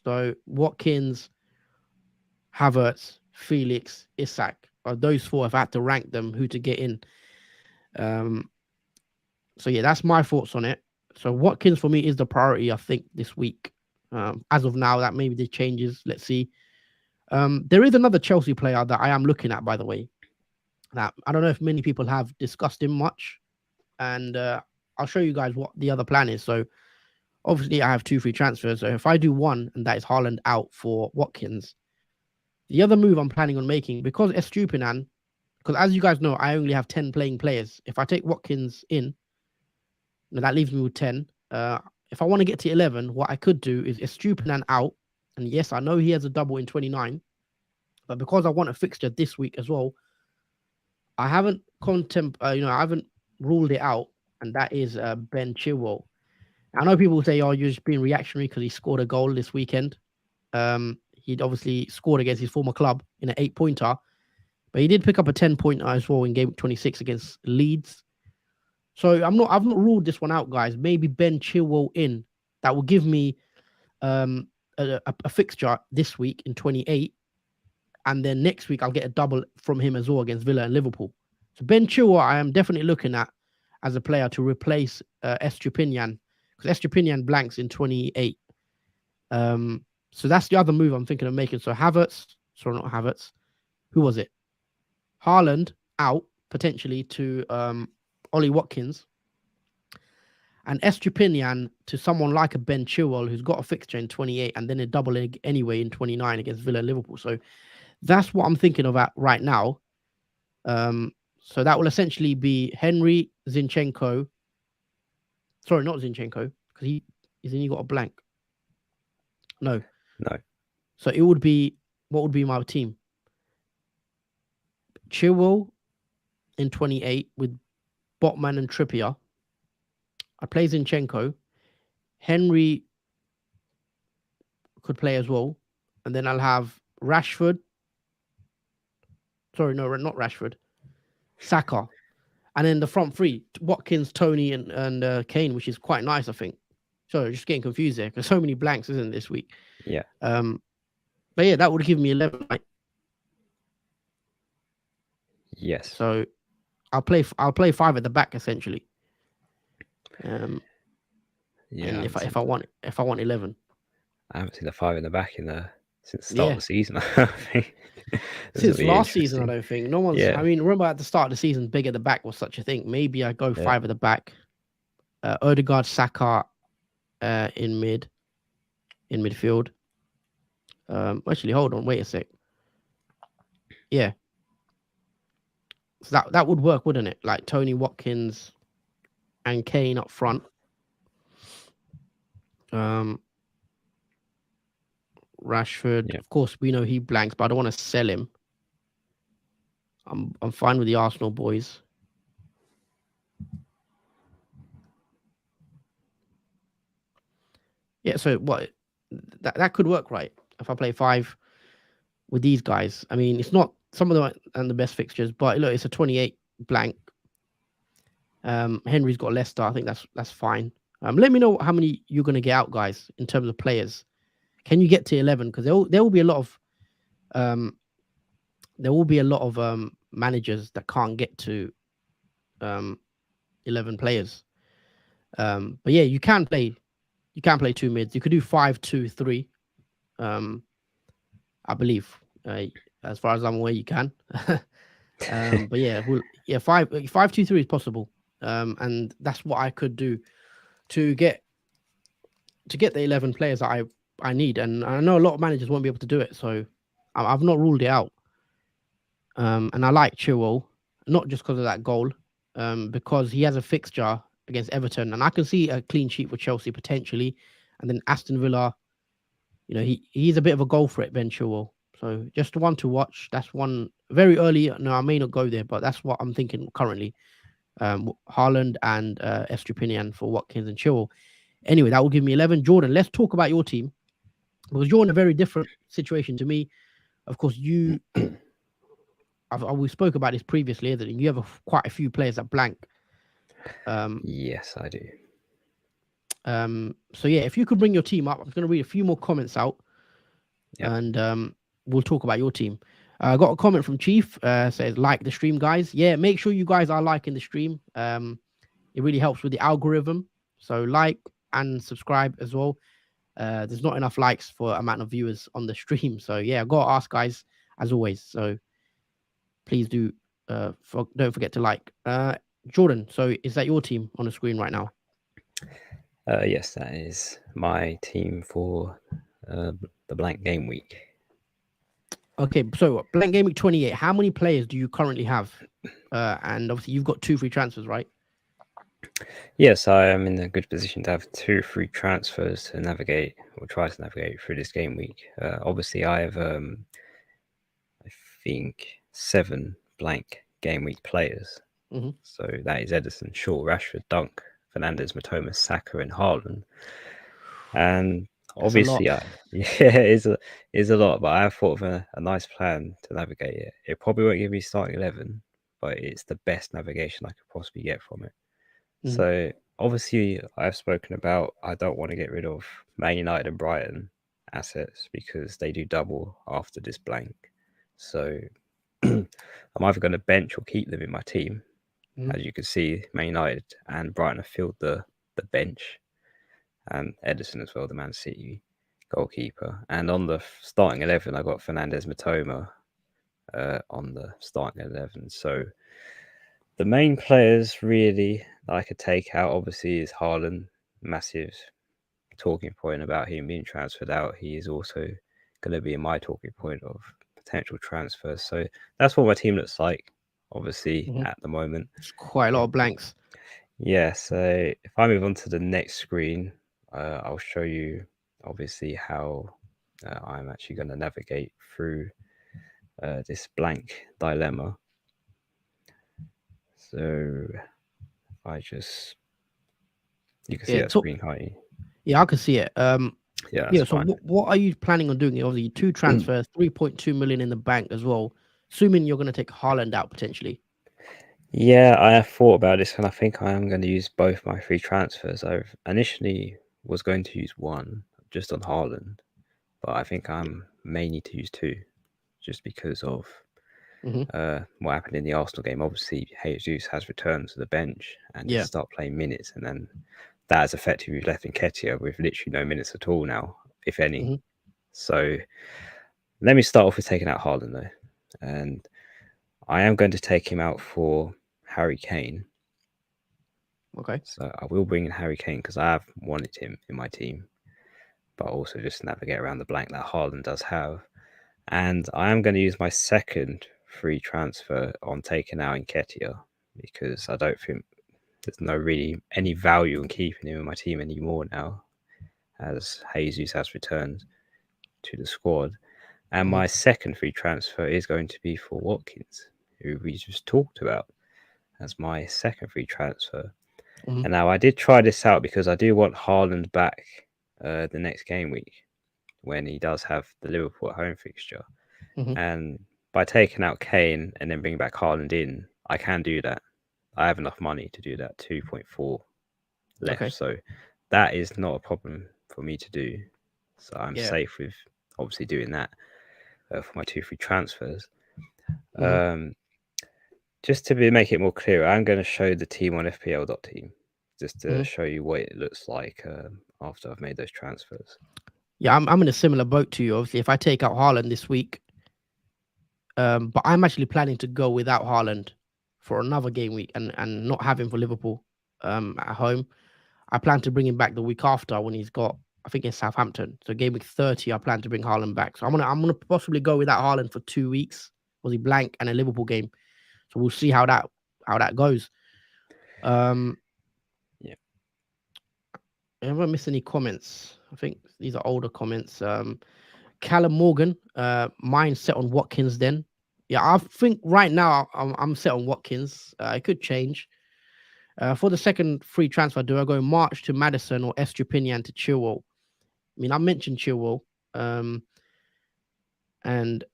So Watkins, Havertz, Felix, Isak are those four. If I had to rank them, who to get in. So yeah, that's my thoughts on it. So Watkins for me is the priority, I think, this week. As of now, that maybe the changes. Let's see. There is another Chelsea player that I am looking at, by the way. That I don't know if many people have discussed him much, and I'll show you guys what the other plan is. So obviously, I have 2 free transfers. So if I do one, and that is Haaland out for Watkins, the other move I'm planning on making, because Estupinan, because as you guys know, I only have 10 playing players. If I take Watkins in, that leaves me with 10. If I want to get to 11, what I could do is Estupinan out, and yes, I know he has a double in 29, but because I want a fixture this week as well, I haven't I haven't ruled it out, and that is Ben Chilwell. I know people say, "Oh, you're just being reactionary because he scored a goal this weekend." He'd obviously scored against his former club in an 8-pointer, but he did pick up a 10-pointer as well in game 26 against Leeds. So I've not ruled this one out, guys. Maybe Ben Chilwell in. That will give me a fixture this week in 28. And then next week, I'll get a double from him as well against Villa and Liverpool. So Ben Chilwell, I am definitely looking at as a player to replace Estupinan, because Estupinan blanks in 28. So that's the other move I'm thinking of making. So not Havertz. Who was it? Haaland out, potentially, to Ollie Watkins. And Estupinan to someone like a Ben Chilwell, who's got a fixture in 28 and then a double leg anyway in 29 against Villa and Liverpool. So that's what I'm thinking of right now. So that will essentially be Henry, Zinchenko. Sorry, not Zinchenko, because he got a blank. No. So it would be, what would be my team? Chilwell in 28 with Botman and Trippier. I play Zinchenko. Henry could play as well. And then I'll have Rashford. Sorry, no, not Rashford. Saka. And then the front three, Watkins, Tony, and Kane, which is quite nice, I think. Sorry, just getting confused there because so many blanks, isn't this week? Yeah. But yeah, that would give me 11, right? Yes. So I'll play 5 at the back essentially. Yeah. And if I want 11, I haven't seen a 5 in the back since the start of the season. I think since last season, I don't think no one's. Yeah. I mean, remember at the start of the season, big at the back was such a thing. Maybe I go 5 at the back. Odegaard, Saka, in midfield. Actually, hold on, wait a sec. Yeah. So that would work, wouldn't it? Like Tony, Watkins, and Kane up front. Rashford, of course, we know he blanks, but I don't want to sell him. I'm fine with the Arsenal boys. Yeah, so what? That could work, right? If I play 5 with these guys, I mean, it's not some of them and the best fixtures, but look, it's a 28 blank. Henry's got Leicester. I think that's fine. Let me know how many you're going to get out, guys, in terms of players. Can you get to 11? Because there will be a lot of managers that can't get to 11 players. But yeah, you can play 2 mids. You could do 5-2-3. I believe, as far as I'm aware, you can. But yeah, 5-2-3 is possible. And that's what I could do to get the 11 players that I need. And I know a lot of managers won't be able to do it, so I've not ruled it out. And I like Chilwell, not just because of that goal, because he has a fixture against Everton, and I can see a clean sheet for Chelsea potentially. And then Aston Villa, he's a bit of a goal threat, Ben Chilwell. So just one to watch. That's one very early. No, I may not go there, but that's what I'm thinking currently. Haaland and Estupinan for Watkins and Chilwell. Anyway, that will give me 11. Jordan, let's talk about your team, because you're in a very different situation to me. Of course, we spoke about this previously, that you have quite a few players that blank. Yes, I do. So yeah, if you could bring your team up, I'm going to read a few more comments out, Yep. and we'll talk about your team. I got a comment from Chief, says like the stream, guys. Yeah, make sure you guys are liking the stream. It really helps with the algorithm. So like and subscribe as well. There's not enough likes for amount of viewers on the stream. So yeah, I got to ask guys as always. So please do don't forget to like. Jordan, so is that your team on the screen right now? Yes, that is my team for the blank game week. Okay, so blank game week 28. How many players do you currently have? And obviously you've got 2 free transfers, right? Yes, I am in a good position to have 2 free transfers to navigate or try to navigate through this game week. Obviously, I have, I think, 7 blank game week players. Mm-hmm. So that is Edison, Shaw, Rashford, Dunk, Fernandes, Matoma, Saka, and Haaland. And That's a lot. obviously, it is a lot, but I have thought of a nice plan to navigate it. It probably won't give me starting 11, but it's the best navigation I could possibly get from it. Mm-hmm. So obviously, I've spoken about I don't want to get rid of Man United and Brighton assets because they do double after this blank. So I'm either going to bench or keep them in my team. Mm-hmm. As you can see, Man United and Brighton have filled the bench, and Edison as well, the Man City goalkeeper. And on the starting 11, I got Fernandes, Matoma on the starting 11. So the main players really that I could take out obviously is Haaland, massive talking point about him being transferred out. He is also going to be in my talking point of potential transfers. So that's what my team looks like, obviously, Mm-hmm. at the moment. It's quite a lot of blanks. Yeah, so if I move on to the next screen, I'll show you obviously how I'm actually going to navigate through this blank dilemma. So I just, you can see Yeah, that screen, can't you? yeah, I can see it. Yeah, that's Yeah, so fine. what are you planning on doing? Obviously, 2 transfers, 3.2 million in the bank as well. Assuming you're going to take Haaland out potentially. Yeah, I have thought about this, and I think I am going to use both my free transfers. I initially was going to use one just on Haaland, but I think I'm may need to use 2 just because of Mm-hmm. what happened in the Arsenal game. Obviously, Jesus has returned to the bench and Yeah. just start playing minutes, and then that has effectively left Nketiah with literally no minutes at all now, if any. Mm-hmm. So let me start off with taking out Haaland though, and I am going to take him out for Harry Kane. Okay. So I will bring in Harry Kane because I have wanted him in my team, but also just navigate around the blank that Haaland does have. And I am going to use my second free transfer on taking out Nketiah because I don't think there's no really any value in keeping him in my team anymore now, as Jesus has returned to the squad. And Mm-hmm. my second free transfer is going to be for Watkins, who we just talked about as my second free transfer. Mm-hmm. And now I did try this out because I do want Haaland back the next game week when he does have the Liverpool at home fixture. Mm-hmm. And by taking out Kane and then bringing back Haaland in, I can do that. I have enough money to do that. 2.4 left. Okay. So that is not a problem for me to do. So I'm Yeah. safe with obviously doing that for my 2 free transfers. Mm-hmm. Just to make it more clear, I'm going to show the team on FPL.team just to Mm-hmm. show you what it looks like after I've made those transfers. Yeah, I'm in a similar boat to you. Obviously, if I take out Haaland this week, but I'm actually planning to go without Haaland for another game week and not have him for Liverpool at home. I plan to bring him back the week after when he's got, I think it's Southampton. So game week 30, I plan to bring Haaland back. So I'm gonna possibly go without Haaland for 2 weeks. Was he blank and a Liverpool game? So we'll see how that goes. Yeah. I haven't missed any comments. I think these are older comments. Callum Morgan, mine set on Watkins then. Yeah, I think right now I'm set on Watkins. It could change. For the second free transfer, do I go March to Madison or Estupinian to Chilwell? I mean, I mentioned Chilwell, and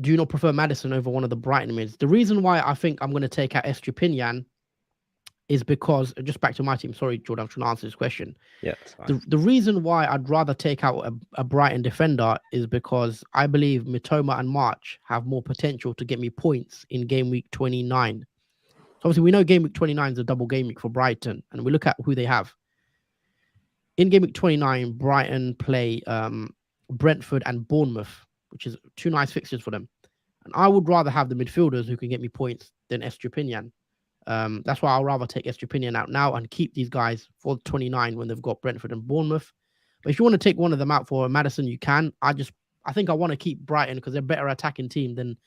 do you not prefer Madison over one of the Brighton mids? The reason why I think I'm going to take out Estupinian is because, just back to my team. Sorry, Jordan, I'm trying to answer this question. Yeah, that's fine. The reason why I'd rather take out a Brighton defender is because I believe Mitoma and March have more potential to get me points in game week 29. So obviously we know game week 29 is a double game week for Brighton, and we look at who they have. In game week 29, Brighton play Brentford and Bournemouth, which is two nice fixtures for them. And I would rather have the midfielders who can get me points than Estupinian. That's why I'll rather take Estupinian out now and keep these guys for 29 when they've got Brentford and Bournemouth. But if you want to take one of them out for Madison, you can. I think I want to keep Brighton because they're a better attacking team than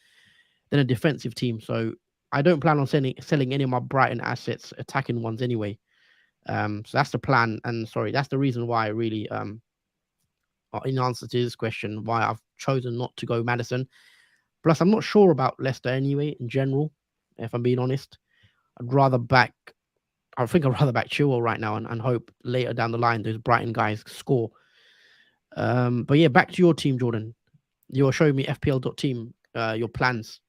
a defensive team. So I don't plan on selling any of my Brighton assets, attacking ones anyway. So that's the plan. And sorry, that's the reason why I really, in answer to this question, why I've chosen not to go Madison. Plus, I'm not sure about Leicester anyway, in general, if I'm being honest. I think I'd rather back Chilwell right now and hope later down the line those Brighton guys score. But yeah, back to your team, Jordan. You're showing me FPL.team, your plans.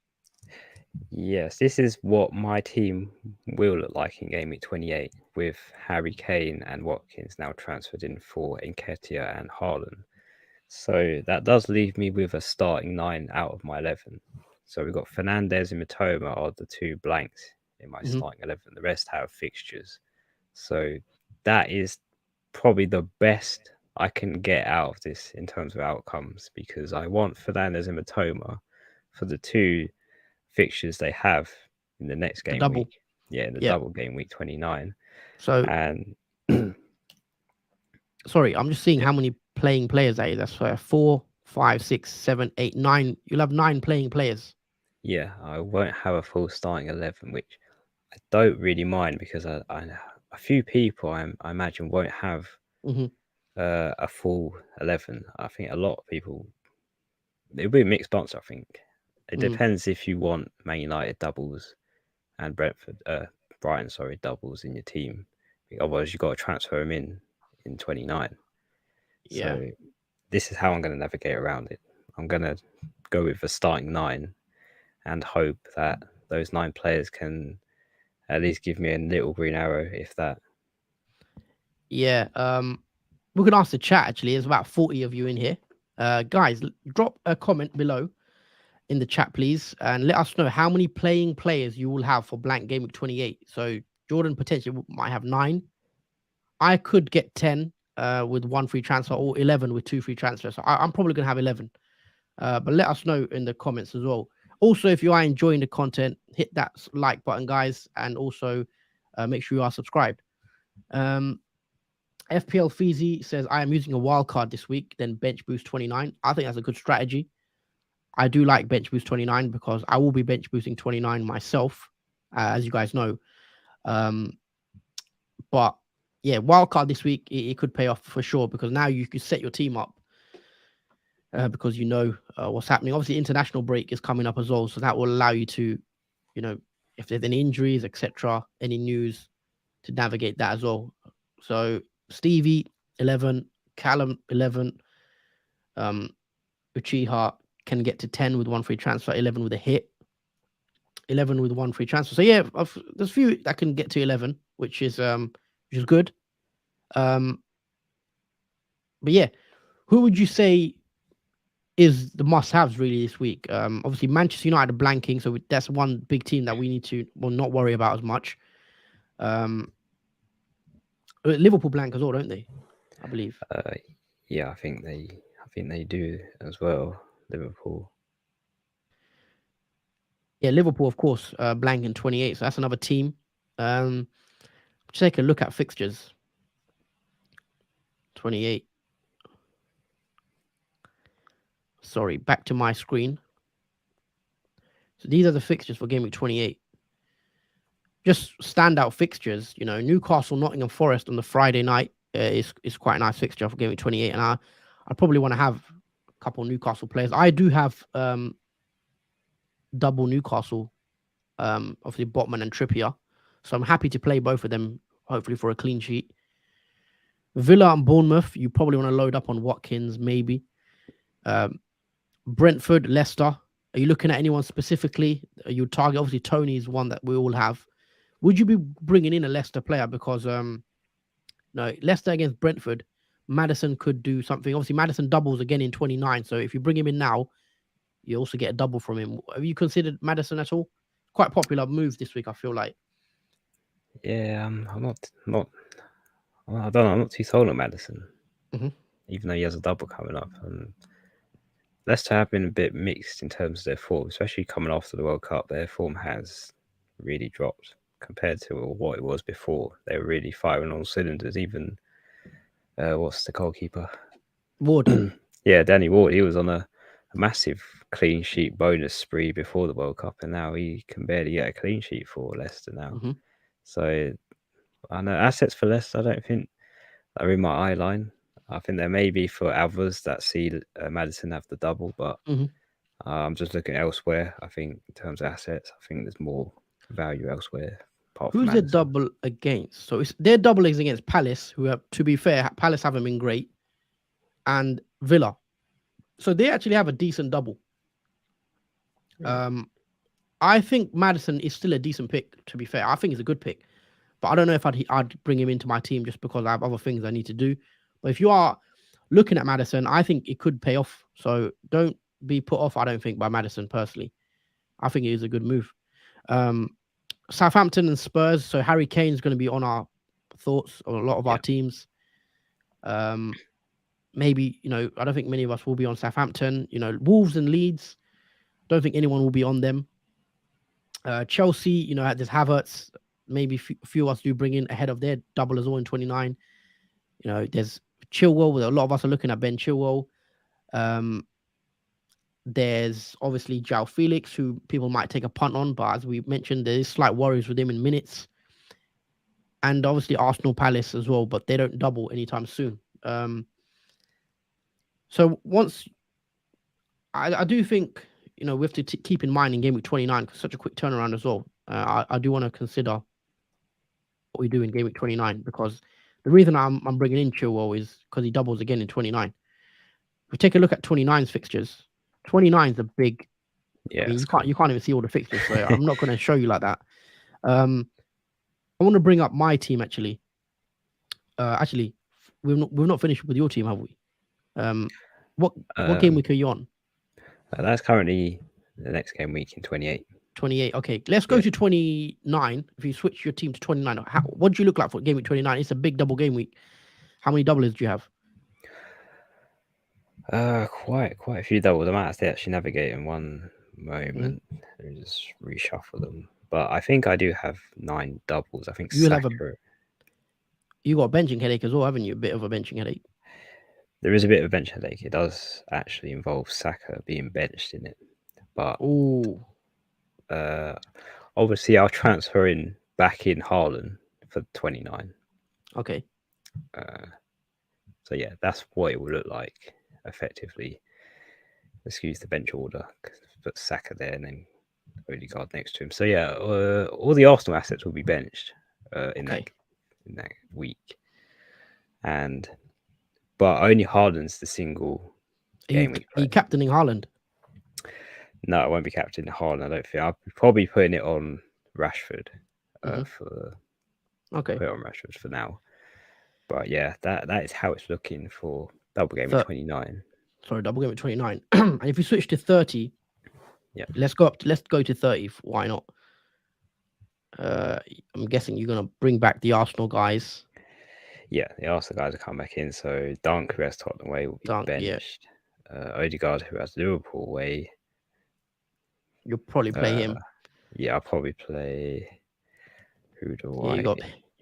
Yes, this is what my team will look like in game week 28, with Harry Kane and Watkins now transferred in for Nketiah and Haaland. So that does leave me with a starting 9 out of my 11. So we've got Fernandes and Mitoma are the two blanks in my starting 11. The rest have fixtures. So that is probably the best I can get out of this in terms of outcomes, because I want Fernandes and Mitoma for the two fixtures they have in the next game week. Yeah, the double game week 29. So, and sorry, I'm just seeing how many playing players that is. That's 4, 5, 6, 7, 8, 9. You'll have 9 playing players. Yeah, I won't have a full starting 11, which I don't really mind, because a few people I imagine won't have a full 11. I think a lot of people, it'll be a mixed bunch. I think it depends if you want Man United doubles and Brighton, doubles in your team. Otherwise, you've got to transfer them in 29. Yeah. So this is how I'm going to navigate around it. I'm going to go with a starting 9 and hope that those 9 players can at least give me a little green arrow, if that. Yeah. We can ask the chat, actually. There's about 40 of you in here. Guys, drop a comment below in the chat, please, and let us know how many playing players you will have for blank game week 28. So Jordan potentially might have 9. I could get 10 with 1 free transfer, or 11 with 2 free transfers. So I'm probably going to have 11. But let us know in the comments as well. Also, if you are enjoying the content, hit that like button, guys, and also make sure you are subscribed. FPL Feezy says, I am using a wild card this week, then bench boost 29. I think that's a good strategy. I do like bench boost 29 because I will be bench boosting 29 myself, as you guys know. But yeah, wildcard this week, it could pay off for sure, because now you can set your team up because you know what's happening. Obviously, international break is coming up as well, so that will allow you to, if there's any injuries, etc., any news, to navigate that as well. So Stevie 11, Callum 11, Uchiha can get to 10 with 1 free transfer, 11 with a hit, 11 with 1 free transfer. So yeah, there's a few that can get to 11, which is good. But yeah, who would you say is the must-haves really this week? Obviously Manchester United are blanking, so that's one big team that we need to not worry about as much. Liverpool blank as well, don't they? I believe. Yeah, I think they do as well. Liverpool. Yeah, Liverpool, of course, blank in 28. So that's another team. Take a look at fixtures. 28. Sorry, back to my screen. So these are the fixtures for game week 28. Just standout fixtures, Newcastle, Nottingham Forest on the Friday night is quite a nice fixture for game week 28. And I probably want to have a couple Newcastle players. I do have double Newcastle, obviously Botman and Trippier. So I'm happy to play both of them, hopefully for a clean sheet. Villa and Bournemouth, you probably want to load up on Watkins, maybe. Brentford, Leicester. Are you looking at anyone specifically? Are you target? Obviously, Tony is one that we all have. Would you be bringing in a Leicester player because no, Leicester against Brentford, Madison could do something. Obviously, Madison doubles again in 29. So if you bring him in now, you also get a double from him. Have you considered Madison at all? Quite popular move this week, I feel like. Yeah, I'm not. I don't know. I'm not too sold on Madison, Hmm. even though he has a double coming up. And Leicester have been a bit mixed in terms of their form, especially coming after the World Cup. Their form has really dropped compared to what it was before. They were really firing on all cylinders. Even what's the goalkeeper? Ward. Yeah, Danny Ward. He was on a massive clean sheet bonus spree before the World Cup, and now he can barely get a clean sheet for Leicester now. Hmm. So I know assets for Leicester. I don't think are in my eye line. I think there may be for others that see Madison have the double, but Hmm. I'm just looking elsewhere. I think in terms of assets, I think there's more value elsewhere apart from Who's their Madison. double against? So it's their double is against Palace, who are, to be fair, Palace haven't been great, and Villa. So they actually have a decent double. Um, I think Madison is still a decent pick. To be fair, I think it's a good pick, but I don't know if I'd bring him into my team just because I have other things I need to do. But if you are looking at Madison, I think it could pay off. So don't be put off. I don't think by Madison personally. I think it is a good move. Um, Southampton and Spurs. So Harry Kane's going to be on our thoughts on a lot of our Yeah, teams. Maybe I don't think many of us will be on Southampton. Wolves and Leeds. Don't think anyone will be on them. Chelsea, there's Havertz. Maybe a few of us do bring in ahead of their double as well in 29. There's Chilwell. A lot of us are looking at Ben Chilwell. Um, there's obviously João Felix, who people might take a punt on, but as we mentioned, there is slight worries with him in minutes. And obviously Arsenal Palace as well, but they don't double anytime soon. So once I do think we have to keep in mind in game week 29 because such a quick turnaround as well. I do want to consider what we do in game week 29 because the reason I'm bringing in Chilwell is because he doubles again in 29. If we take a look at 29's fixtures, 29 is a big. I yeah, mean, it's cool. you can't even see all the fixtures, so I'm not going to show you like that. I want to bring up my team actually. Actually, we've not finished with your team, have we? What game week are you on? That's currently the next game week in 28. 28. Okay, let's go Yeah. to 29. If you switch your team to 29, what do you look like for game week 29? It's a big double game week. How many doublers do you have? Quite a few doubles. I might have to actually navigate in one Mhm. moment and just reshuffle them. But I think I do have 9 doubles. I think You will have Saka. you got a benching headache as well, haven't you? A bit of a benching headache. There is a bit of a bench headache. It does actually involve Saka being benched in it. But Oh, obviously, I'll transfer in back in Haaland for 29. okay. So yeah, that's what it will look like effectively. Excuse the bench order. Put Saka there and then Odegaard next to him. So yeah, all the Arsenal assets will be benched in Okay. that week, and but only Haaland's the single game week Are you play. captaining Haaland? No, I won't be captain Haaland. I don't think. I'll be probably putting it on Rashford Hmm. for Okay. put it on Rashford for now. But yeah, that is how it's looking for double game of Thir 29. Sorry, double game at 29. And if we switch to 30, Yeah, let's go to 30. Why not? I'm guessing you're gonna bring back the Arsenal guys. yeah. The Arsenal guys will come back in. So Dunk, who has Tottenham away, will be Dunk, yeah. benched. Odegaard, who has Liverpool away. You'll probably play Uh, him. yeah, I'll probably play. Who do Yeah, I? you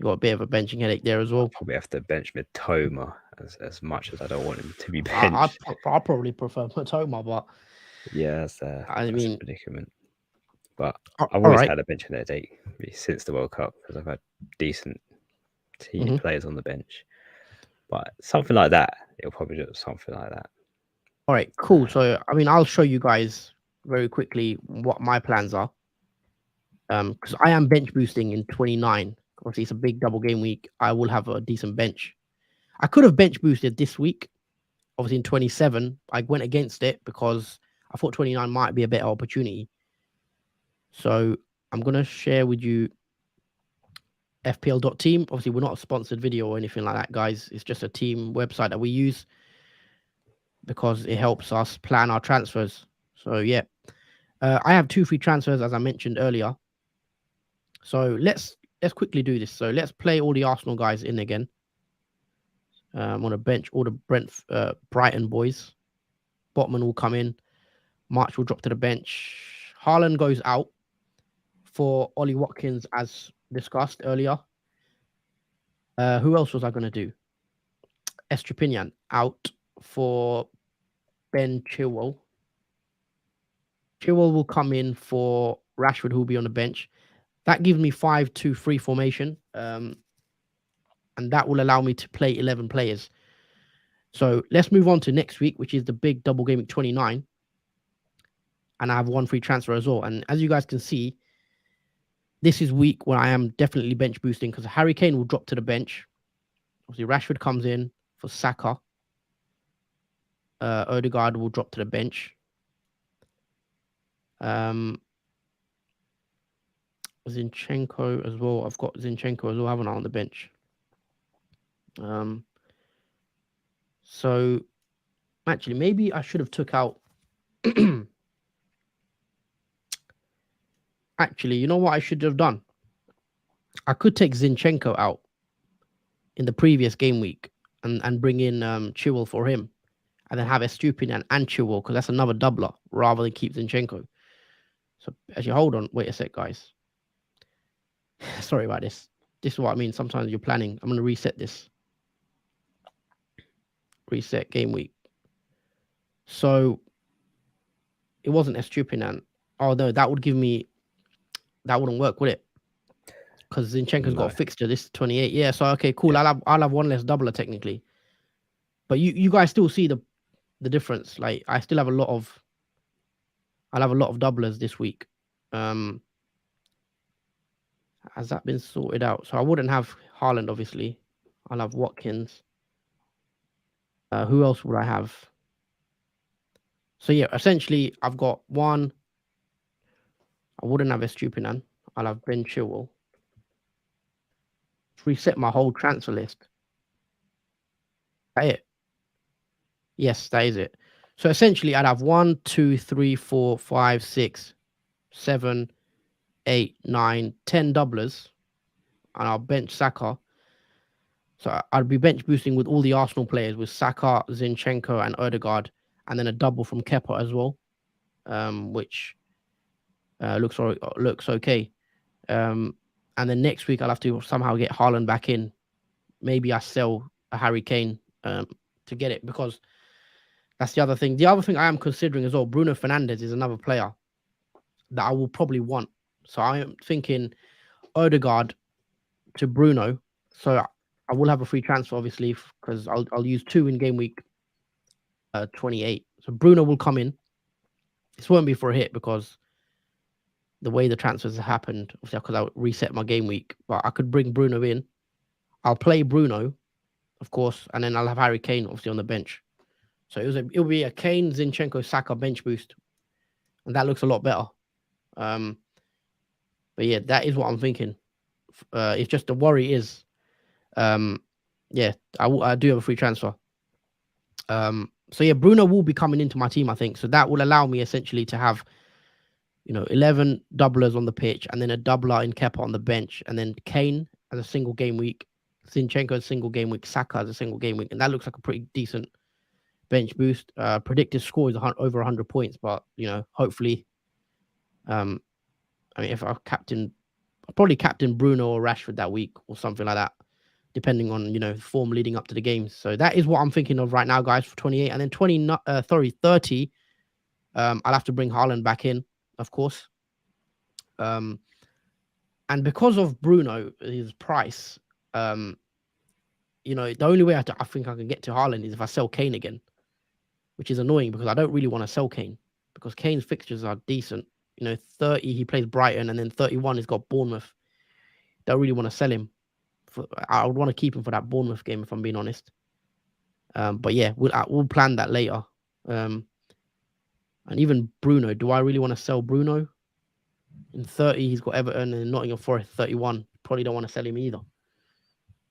got a bit of a benching headache there as I'll well. probably have to bench Mitoma as much as I don't want him to be I benched. I probably prefer Matoma, but Yeah, I that's a mean, predicament. But I've all always right. had a bench headache really since the World Cup because I've had decent Mhm. players on the bench. But something like that, it'll probably do something like that. All right, cool. Uh, So, I mean, I'll show you guys very quickly what my plans are. Because I am bench boosting in 29. Obviously, it's a big double game week. I will have a decent bench. I could have bench boosted this week. Obviously, in 27, I went against it because I thought 29 might be a better opportunity. So I'm going to share with you FPL.team. Obviously, we're not a sponsored video or anything like that, guys. It's just a team website that we use because it helps us plan our transfers. So yeah, I have 2 free transfers, as I mentioned earlier. So let's quickly do this. So let's play all the Arsenal guys in again. I'm on a bench all the Brighton boys. Botman will come in. March will drop to the bench. Haaland goes out for Ollie Watkins, as discussed earlier. Who else was I going to do? Estrupinian out for Ben Chilwell. Chilwell will come in for Rashford, who will be on the bench. That gives me 5-2-3 formation. And that will allow me to play 11 players. So let's move on to next week, which is the big double game week 29. And I have 1 free transfer as well. And as you guys can see, this is week where I am definitely bench boosting because Harry Kane will drop to the bench. Obviously, Rashford comes in for Saka. Odegaard will drop to the bench. Zinchenko as well. I've got Zinchenko as well, haven't I, on the bench? So actually, maybe I should have took out. Actually, you know what I should have done? I could take Zinchenko out in the previous game week and bring in Chilwell for him, and then have Estupiñán and Chilwell because that's another doubler rather than keep Zinchenko. So actually, hold on, wait a sec, guys. Sorry about this. This is what I mean. Sometimes you're planning. I'm going to reset this. Reset game week. So it wasn't Estupiñán. Oh no, that would give me. That wouldn't work, would it? Because Zinchenko's got a fixture. This is 28. Yeah. So okay, cool. Yeah. I'll have 1 less doubler technically. But you guys still see the difference. Like I still have a lot of. I'll have a lot of doublers this week. Has that been sorted out? So I wouldn't have Haaland, obviously. I'll have Watkins. Who else would I have? So yeah, essentially I've got 1. I wouldn't have Estupiñán. I'll have Ben Chilwell. Reset my whole transfer list. That it? Yes, that is it. So essentially I'd have 1, 2, 3, 4, 5, 6, 7, 8, 9, 10 doublers. And I'll bench Saka. So I'd be bench boosting with all the Arsenal players with Saka, Zinchenko, and Odegaard, and then a double from Kepa as well, which looks okay. And then next week I'll have to somehow get Haaland back in. Maybe I sell a Harry Kane to get it because that's the other thing. The other thing I am considering as well, Bruno Fernandes is another player that I will probably want. So I am thinking Odegaard to Bruno. So I will have a free transfer, obviously, because I'll use 2 in game week 28. So Bruno will come in. This won't be for a hit because the way the transfers have happened, obviously, because I'll reset my game week. But I could bring Bruno in. I'll play Bruno, of course, and then I'll have Harry Kane, obviously, on the bench. So it'll be a Kane, Zinchenko, Saka bench boost. And that looks a lot better. But yeah, that is what I'm thinking. It's just the worry is, yeah, I do have a free transfer. So yeah, Bruno will be coming into my team, I think. So that will allow me essentially to have, 11 doublers on the pitch and then a doubler in Kepa on the bench, and then Kane as a single game week, Zinchenko as a single game week, Saka as a single game week, and that looks like a pretty decent bench boost. Predicted score is over 100 points, but hopefully, I mean, if I'll probably captain Bruno or Rashford that week or something like that, depending on form leading up to the games. So that is what I'm thinking of right now, guys, for 28. And then 30. I'll have to bring Haaland back in, of course. And because of Bruno, his price, the only way I think I can get to Haaland is if I sell Kane again, which is annoying because I don't really want to sell Kane because Kane's fixtures are decent. 30 he plays Brighton, and then 31 he's got Bournemouth. Don't really want to sell him. I would want to keep him for that Bournemouth game if I'm being honest. But yeah, we'll plan that later. And even Bruno, do I really want to sell Bruno? In 30, he's got Everton and Nottingham Forest 31. Probably don't want to sell him either.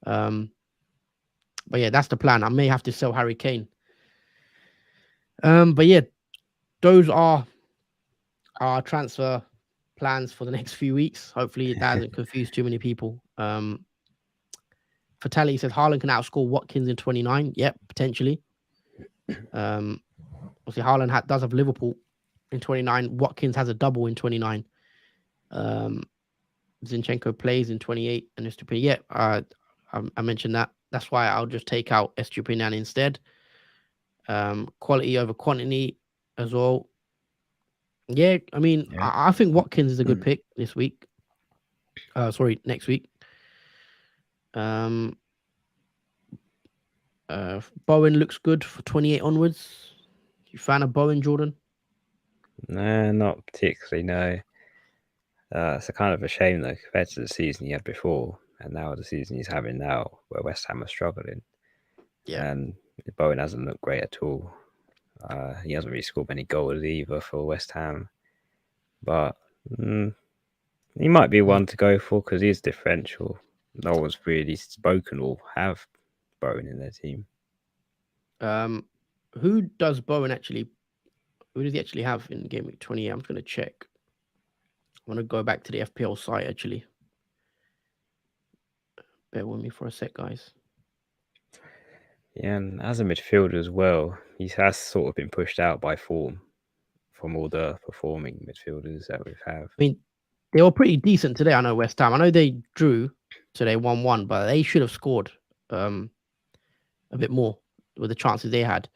But yeah, that's the plan. I may have to sell Harry Kane. But yeah, those are our transfer plans for the next few weeks. Hopefully that hasn't confused too many people. Fatality says Haaland can outscore Watkins in 29. Yep, potentially. Obviously Haaland does have Liverpool in 29. Watkins has a double in 29. Zinchenko plays in 28 and Estupiñán. Yeah, I mentioned that. That's why I'll just take out Estupiñán instead. Quality over quantity as well. Yeah, I mean, Yeah. I think Watkins is a good pick this week. Next week. Bowen looks good for 28 onwards. You fan of Bowen, Jordan? No, not particularly, no. It's a kind of a shame, though, compared to the season he had before, and now the season he's having now, where West Ham are struggling. Yeah. And Bowen hasn't looked great at all. He hasn't really scored many goals either for West Ham. But he might be one to go for because he's differential. No one's really spoken or have Bowen in their team. Who does Bowen actually? Who does he actually have in game week 28? I'm just going to check. I'm going to go back to the FPL site actually. Bear with me for a sec, guys. Yeah, and as a midfielder as well, he has sort of been pushed out by form from all the performing midfielders that we've had. I mean, they were pretty decent today. I know West Ham. I know they drew today 1-1, but they should have scored a bit more with the chances they had.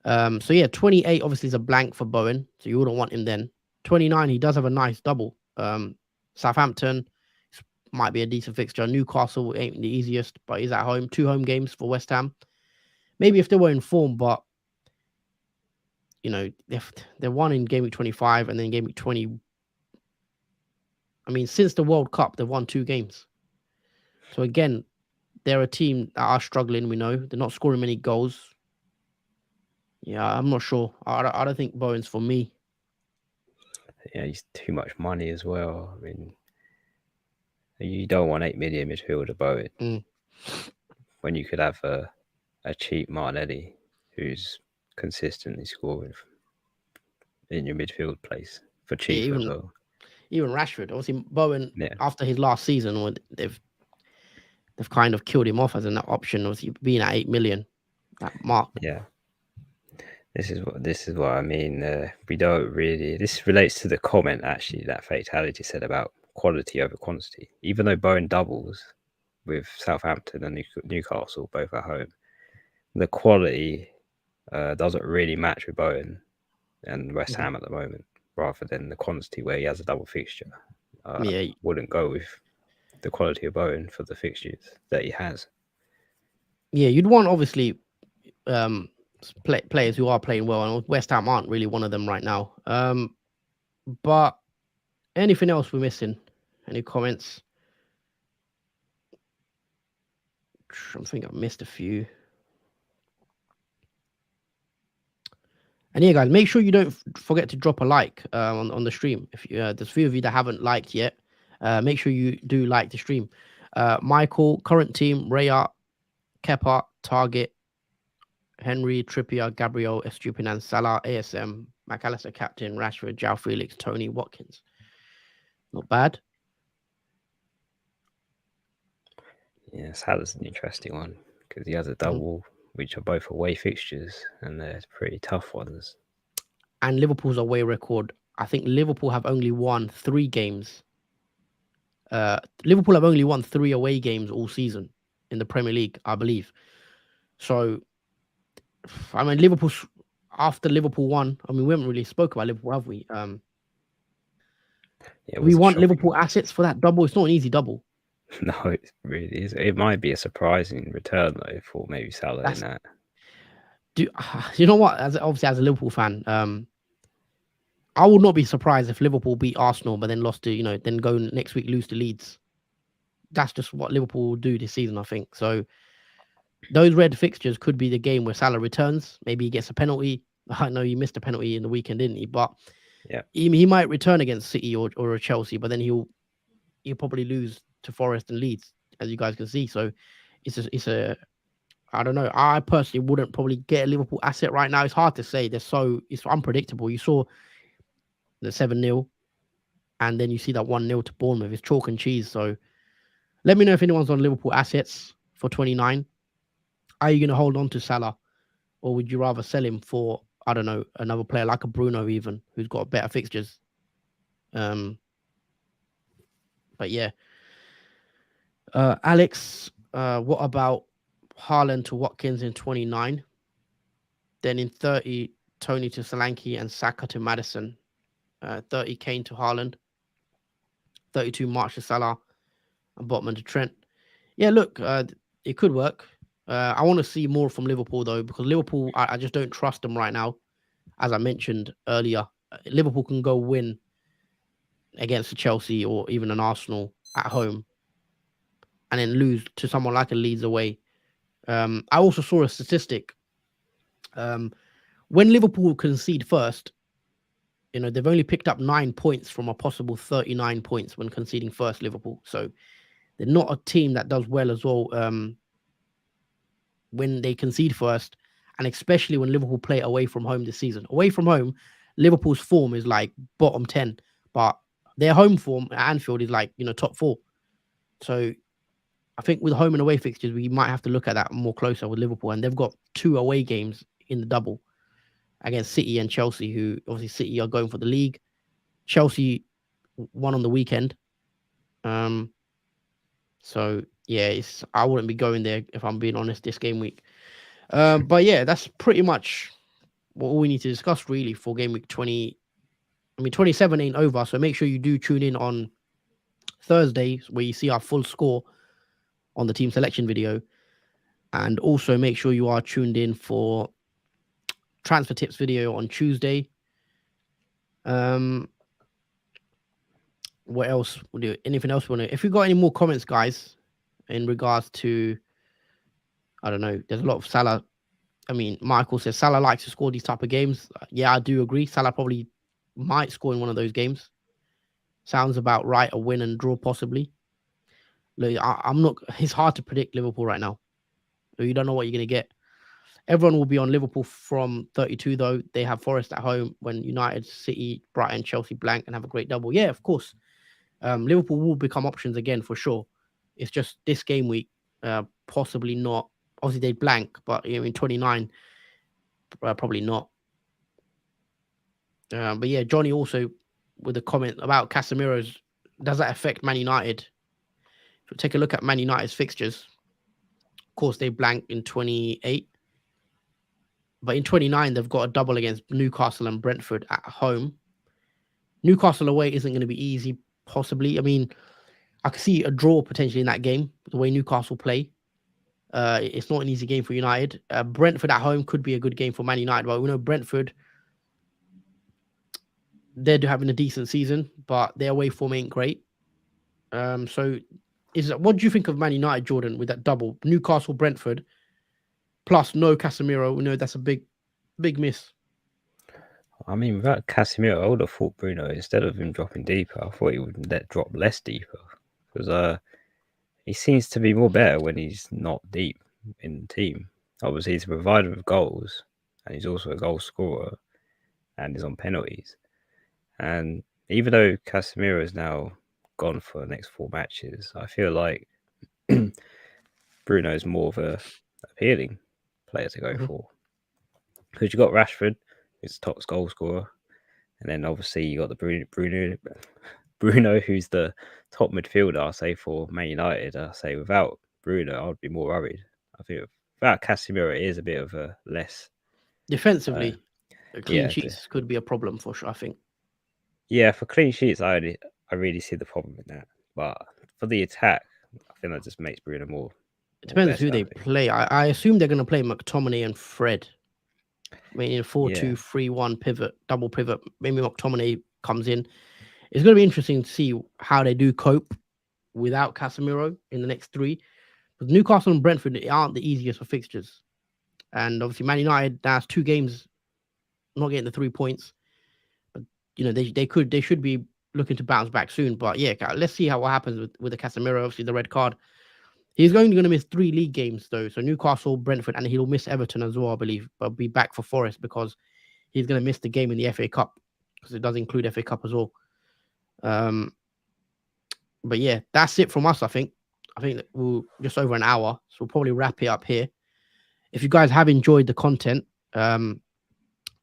So yeah, 28 obviously is a blank for Bowen, so you wouldn't want him then. 29, he does have a nice double. Southampton might be a decent fixture. Newcastle ain't the easiest, but he's at home. 2 home games for West Ham. Maybe if they were in form, but you know, they're won in game week 25 and then game week 20. I mean, since the World Cup, they've won 2 games. So again, they're a team that are struggling. We know they're not scoring many goals. Yeah, I'm not sure. I don't think Bowen's for me. Yeah, he's too much money as well. I mean, you don't want 8 million midfielder Bowen when you could have a cheap Martinelli who's consistently scoring in your midfield place for cheap as well. Even Rashford, obviously Bowen, after his last season, they've kind of killed him off as an option. Obviously, being at 8 million, that mark. Yeah, this is what I mean. We don't really. This relates to the comment actually that Fatality said about quality over quantity. Even though Bowen doubles with Southampton and Newcastle both at home, the quality doesn't really match with Bowen and West Ham at the moment, rather than the quantity where he has a double fixture. Wouldn't go with the quality of Bowen for the fixtures that he has. Yeah, you'd want obviously players who are playing well, and West Ham aren't really one of them right now. But anything else we're missing? Any comments? I think I missed a few. And yeah, guys, make sure you don't forget to drop a like on the stream. If there's a few of you that haven't liked yet, make sure you do like the stream. Michael, current team: Raya, Kepa, Target, Henry, Trippier, Gabriel, Estupiñán, Salah, ASM, McAllister, captain, Rashford, João Felix, Tony, Watkins. Not bad. Yeah, Salah's an interesting one because he has a double, which are both away fixtures, and they're pretty tough ones. And Liverpool's away record, I think Liverpool have only won 3 games. Liverpool have only won 3 away games all season in the Premier League, I believe. So, I mean, after Liverpool won, I mean, we haven't really spoke about Liverpool, have we? We want Liverpool assets for that double. It's not an easy double. No, it really is. It might be a surprising return though for maybe Salah in that. You know what? As a Liverpool fan, I would not be surprised if Liverpool beat Arsenal, but then lost to then go next week lose to Leeds. That's just what Liverpool will do this season, I think. So those red fixtures could be the game where Salah returns. Maybe he gets a penalty. I know he missed a penalty in the weekend, didn't he? But Yeah. he might return against City or a Chelsea, but then he'll probably lose to Forest and Leeds, as you guys can see. So it's a I don't know. I personally wouldn't probably get a Liverpool asset right now. It's hard to say. It's unpredictable. You saw the 7-0, and then you see that 1-0 to Bournemouth. It's chalk and cheese. So let me know if anyone's on Liverpool assets for 29. Are you going to hold on to Salah, or would you rather sell him for, I don't know, another player like a Bruno, even, who's got better fixtures? Um, but yeah, Alex, what about Haaland to Watkins in 29? Then in 30, Tony to Solanke and Saka to Madison. 30 Kane to Haaland. 32 March to Salah and Botman to Trent. Yeah, look, it could work. I want to see more from Liverpool, though, because Liverpool, I just don't trust them right now. As I mentioned earlier, Liverpool can go win against a Chelsea or even an Arsenal at home and then lose to someone like a Leeds away. I also saw a statistic. When Liverpool concede first, they've only picked up 9 points from a possible 39 points when conceding first, Liverpool. So they're not a team that does well as well when they concede first, and especially when Liverpool play away from home this season. Away from home, Liverpool's form is like bottom 10, but their home form at Anfield is like, top 4. So I think with home and away fixtures, we might have to look at that more closer with Liverpool. And they've got 2 away games in the double against City and Chelsea, who obviously City are going for the league. Chelsea won on the weekend. So yeah, I wouldn't be going there if I'm being honest this game week. But yeah, that's pretty much what we need to discuss really for game week 20. I mean, 27 ain't over, so make sure you do tune in on Thursday where you see our full score on the team selection video. And also make sure you are tuned in for transfer tips video on Tuesday. What else would do? Anything else we want to? If you got any more comments, guys, in regards to, I don't know, there's a lot of Salah. I mean, Michael says Salah likes to score these type of games. Yeah, I do agree. Salah probably might score in one of those games. Sounds about right. A win and draw possibly. Look, I'm not. It's hard to predict Liverpool right now. You don't know what you're going to get. Everyone will be on Liverpool from 32, though. They have Forest at home when United, City, Brighton, Chelsea blank and have a great double. Yeah, of course. Liverpool will become options again for sure. It's just this game week, possibly not. Obviously, they blank, but in 29, probably not. But yeah, Johnny also with a comment about Casemiro's. Does that affect Man United? So take a look at Man United's fixtures. Of course, they blank in 28. But in 29, they've got a double against Newcastle and Brentford at home. Newcastle away isn't going to be easy, possibly. I mean, I could see a draw potentially in that game, the way Newcastle play. It's not an easy game for United. Brentford at home could be a good game for Man United, but we know Brentford, they're having a decent season, but their away form ain't great. So what do you think of Man United, Jordan, with that double? Newcastle, Brentford, plus no Casemiro. We know that's a big miss. I mean, without Casemiro, I would have thought Bruno, instead of him dropping deeper, I thought he would drop less deeper. Because he seems to be more better when he's not deep in the team. Obviously, he's a provider of goals, and he's also a goal scorer, and he's on penalties. And even though Casemiro is now gone for the next 4 matches, I feel like Bruno is more of a appealing player to go for. Because you got Rashford, who's the top goal scorer, and then obviously you got the Bruno, who's the top midfielder. I say for Man United, I say without Bruno, I would be more worried. I think without Casemiro, it is a bit of a less defensively. Clean sheets could be a problem for sure, I think. Yeah, for clean sheets, I really see the problem in that. But for the attack, I think that just makes Bruno more. It depends who they play. I assume they're going to play McTominay and Fred. I mean, in 4-2-3-1 pivot, double pivot. Maybe McTominay comes in. It's going to be interesting to see how they do cope without Casemiro in the next 3. But Newcastle and Brentford aren't the easiest for fixtures. And obviously, Man United, that's 2 games not getting the 3 points. But they should be looking to bounce back soon. But yeah, let's see what happens with the Casemiro. Obviously, the red card. He's going to miss 3 league games though. So Newcastle, Brentford, and he'll miss Everton as well, I believe. But be back for Forest because he's going to miss the game in the FA Cup because it does include FA Cup as well. But yeah, that's it from us. I think we'll just over an hour, so we'll probably wrap it up here. If you guys have enjoyed the content,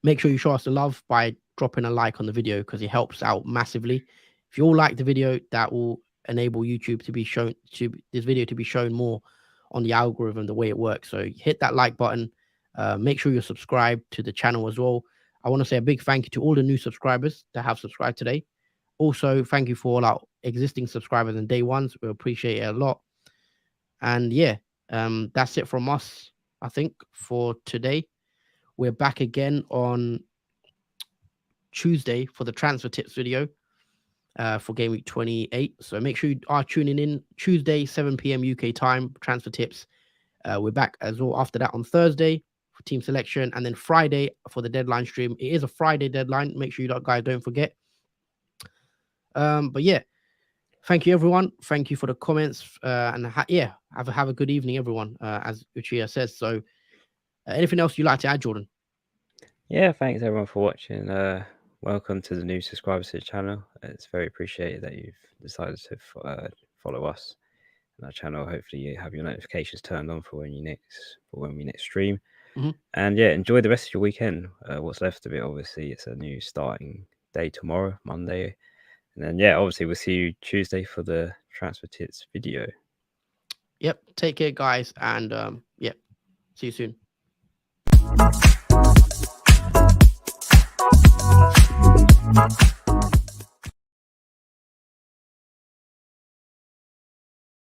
make sure you show us the love by dropping a like on the video because it helps out massively. If you all like the video, that will enable YouTube to be shown this video to be shown more on the algorithm, the way it works. So hit that like button. Make sure you're subscribed to the channel as well. I want to say a big thank you to all the new subscribers that have subscribed today. Also, thank you for all our existing subscribers and day ones. We appreciate it a lot. And yeah, that's it from us, I think, for today. We're back again on Tuesday for the transfer tips video for game week 28. So make sure you are tuning in Tuesday, 7 p.m. UK time, transfer tips. We're back as well after that on Thursday for team selection, and then Friday for the deadline stream. It is a Friday deadline. Make sure you guys don't forget. But yeah, thank you everyone. Thank you for the comments. And have a good evening, everyone. As Uchiha says. So, anything else you'd like to add, Jordan? Yeah, thanks everyone for watching. Welcome to the new subscribers to the channel. It's very appreciated that you've decided to follow us on our channel. Hopefully, you have your notifications turned on for when we next stream. Mm-hmm. And yeah, enjoy the rest of your weekend. What's left of it, obviously, it's a new starting day tomorrow, Monday. And then, yeah, obviously, we'll see you Tuesday for the transfer tips video. Yep. Take care, guys. And see you soon.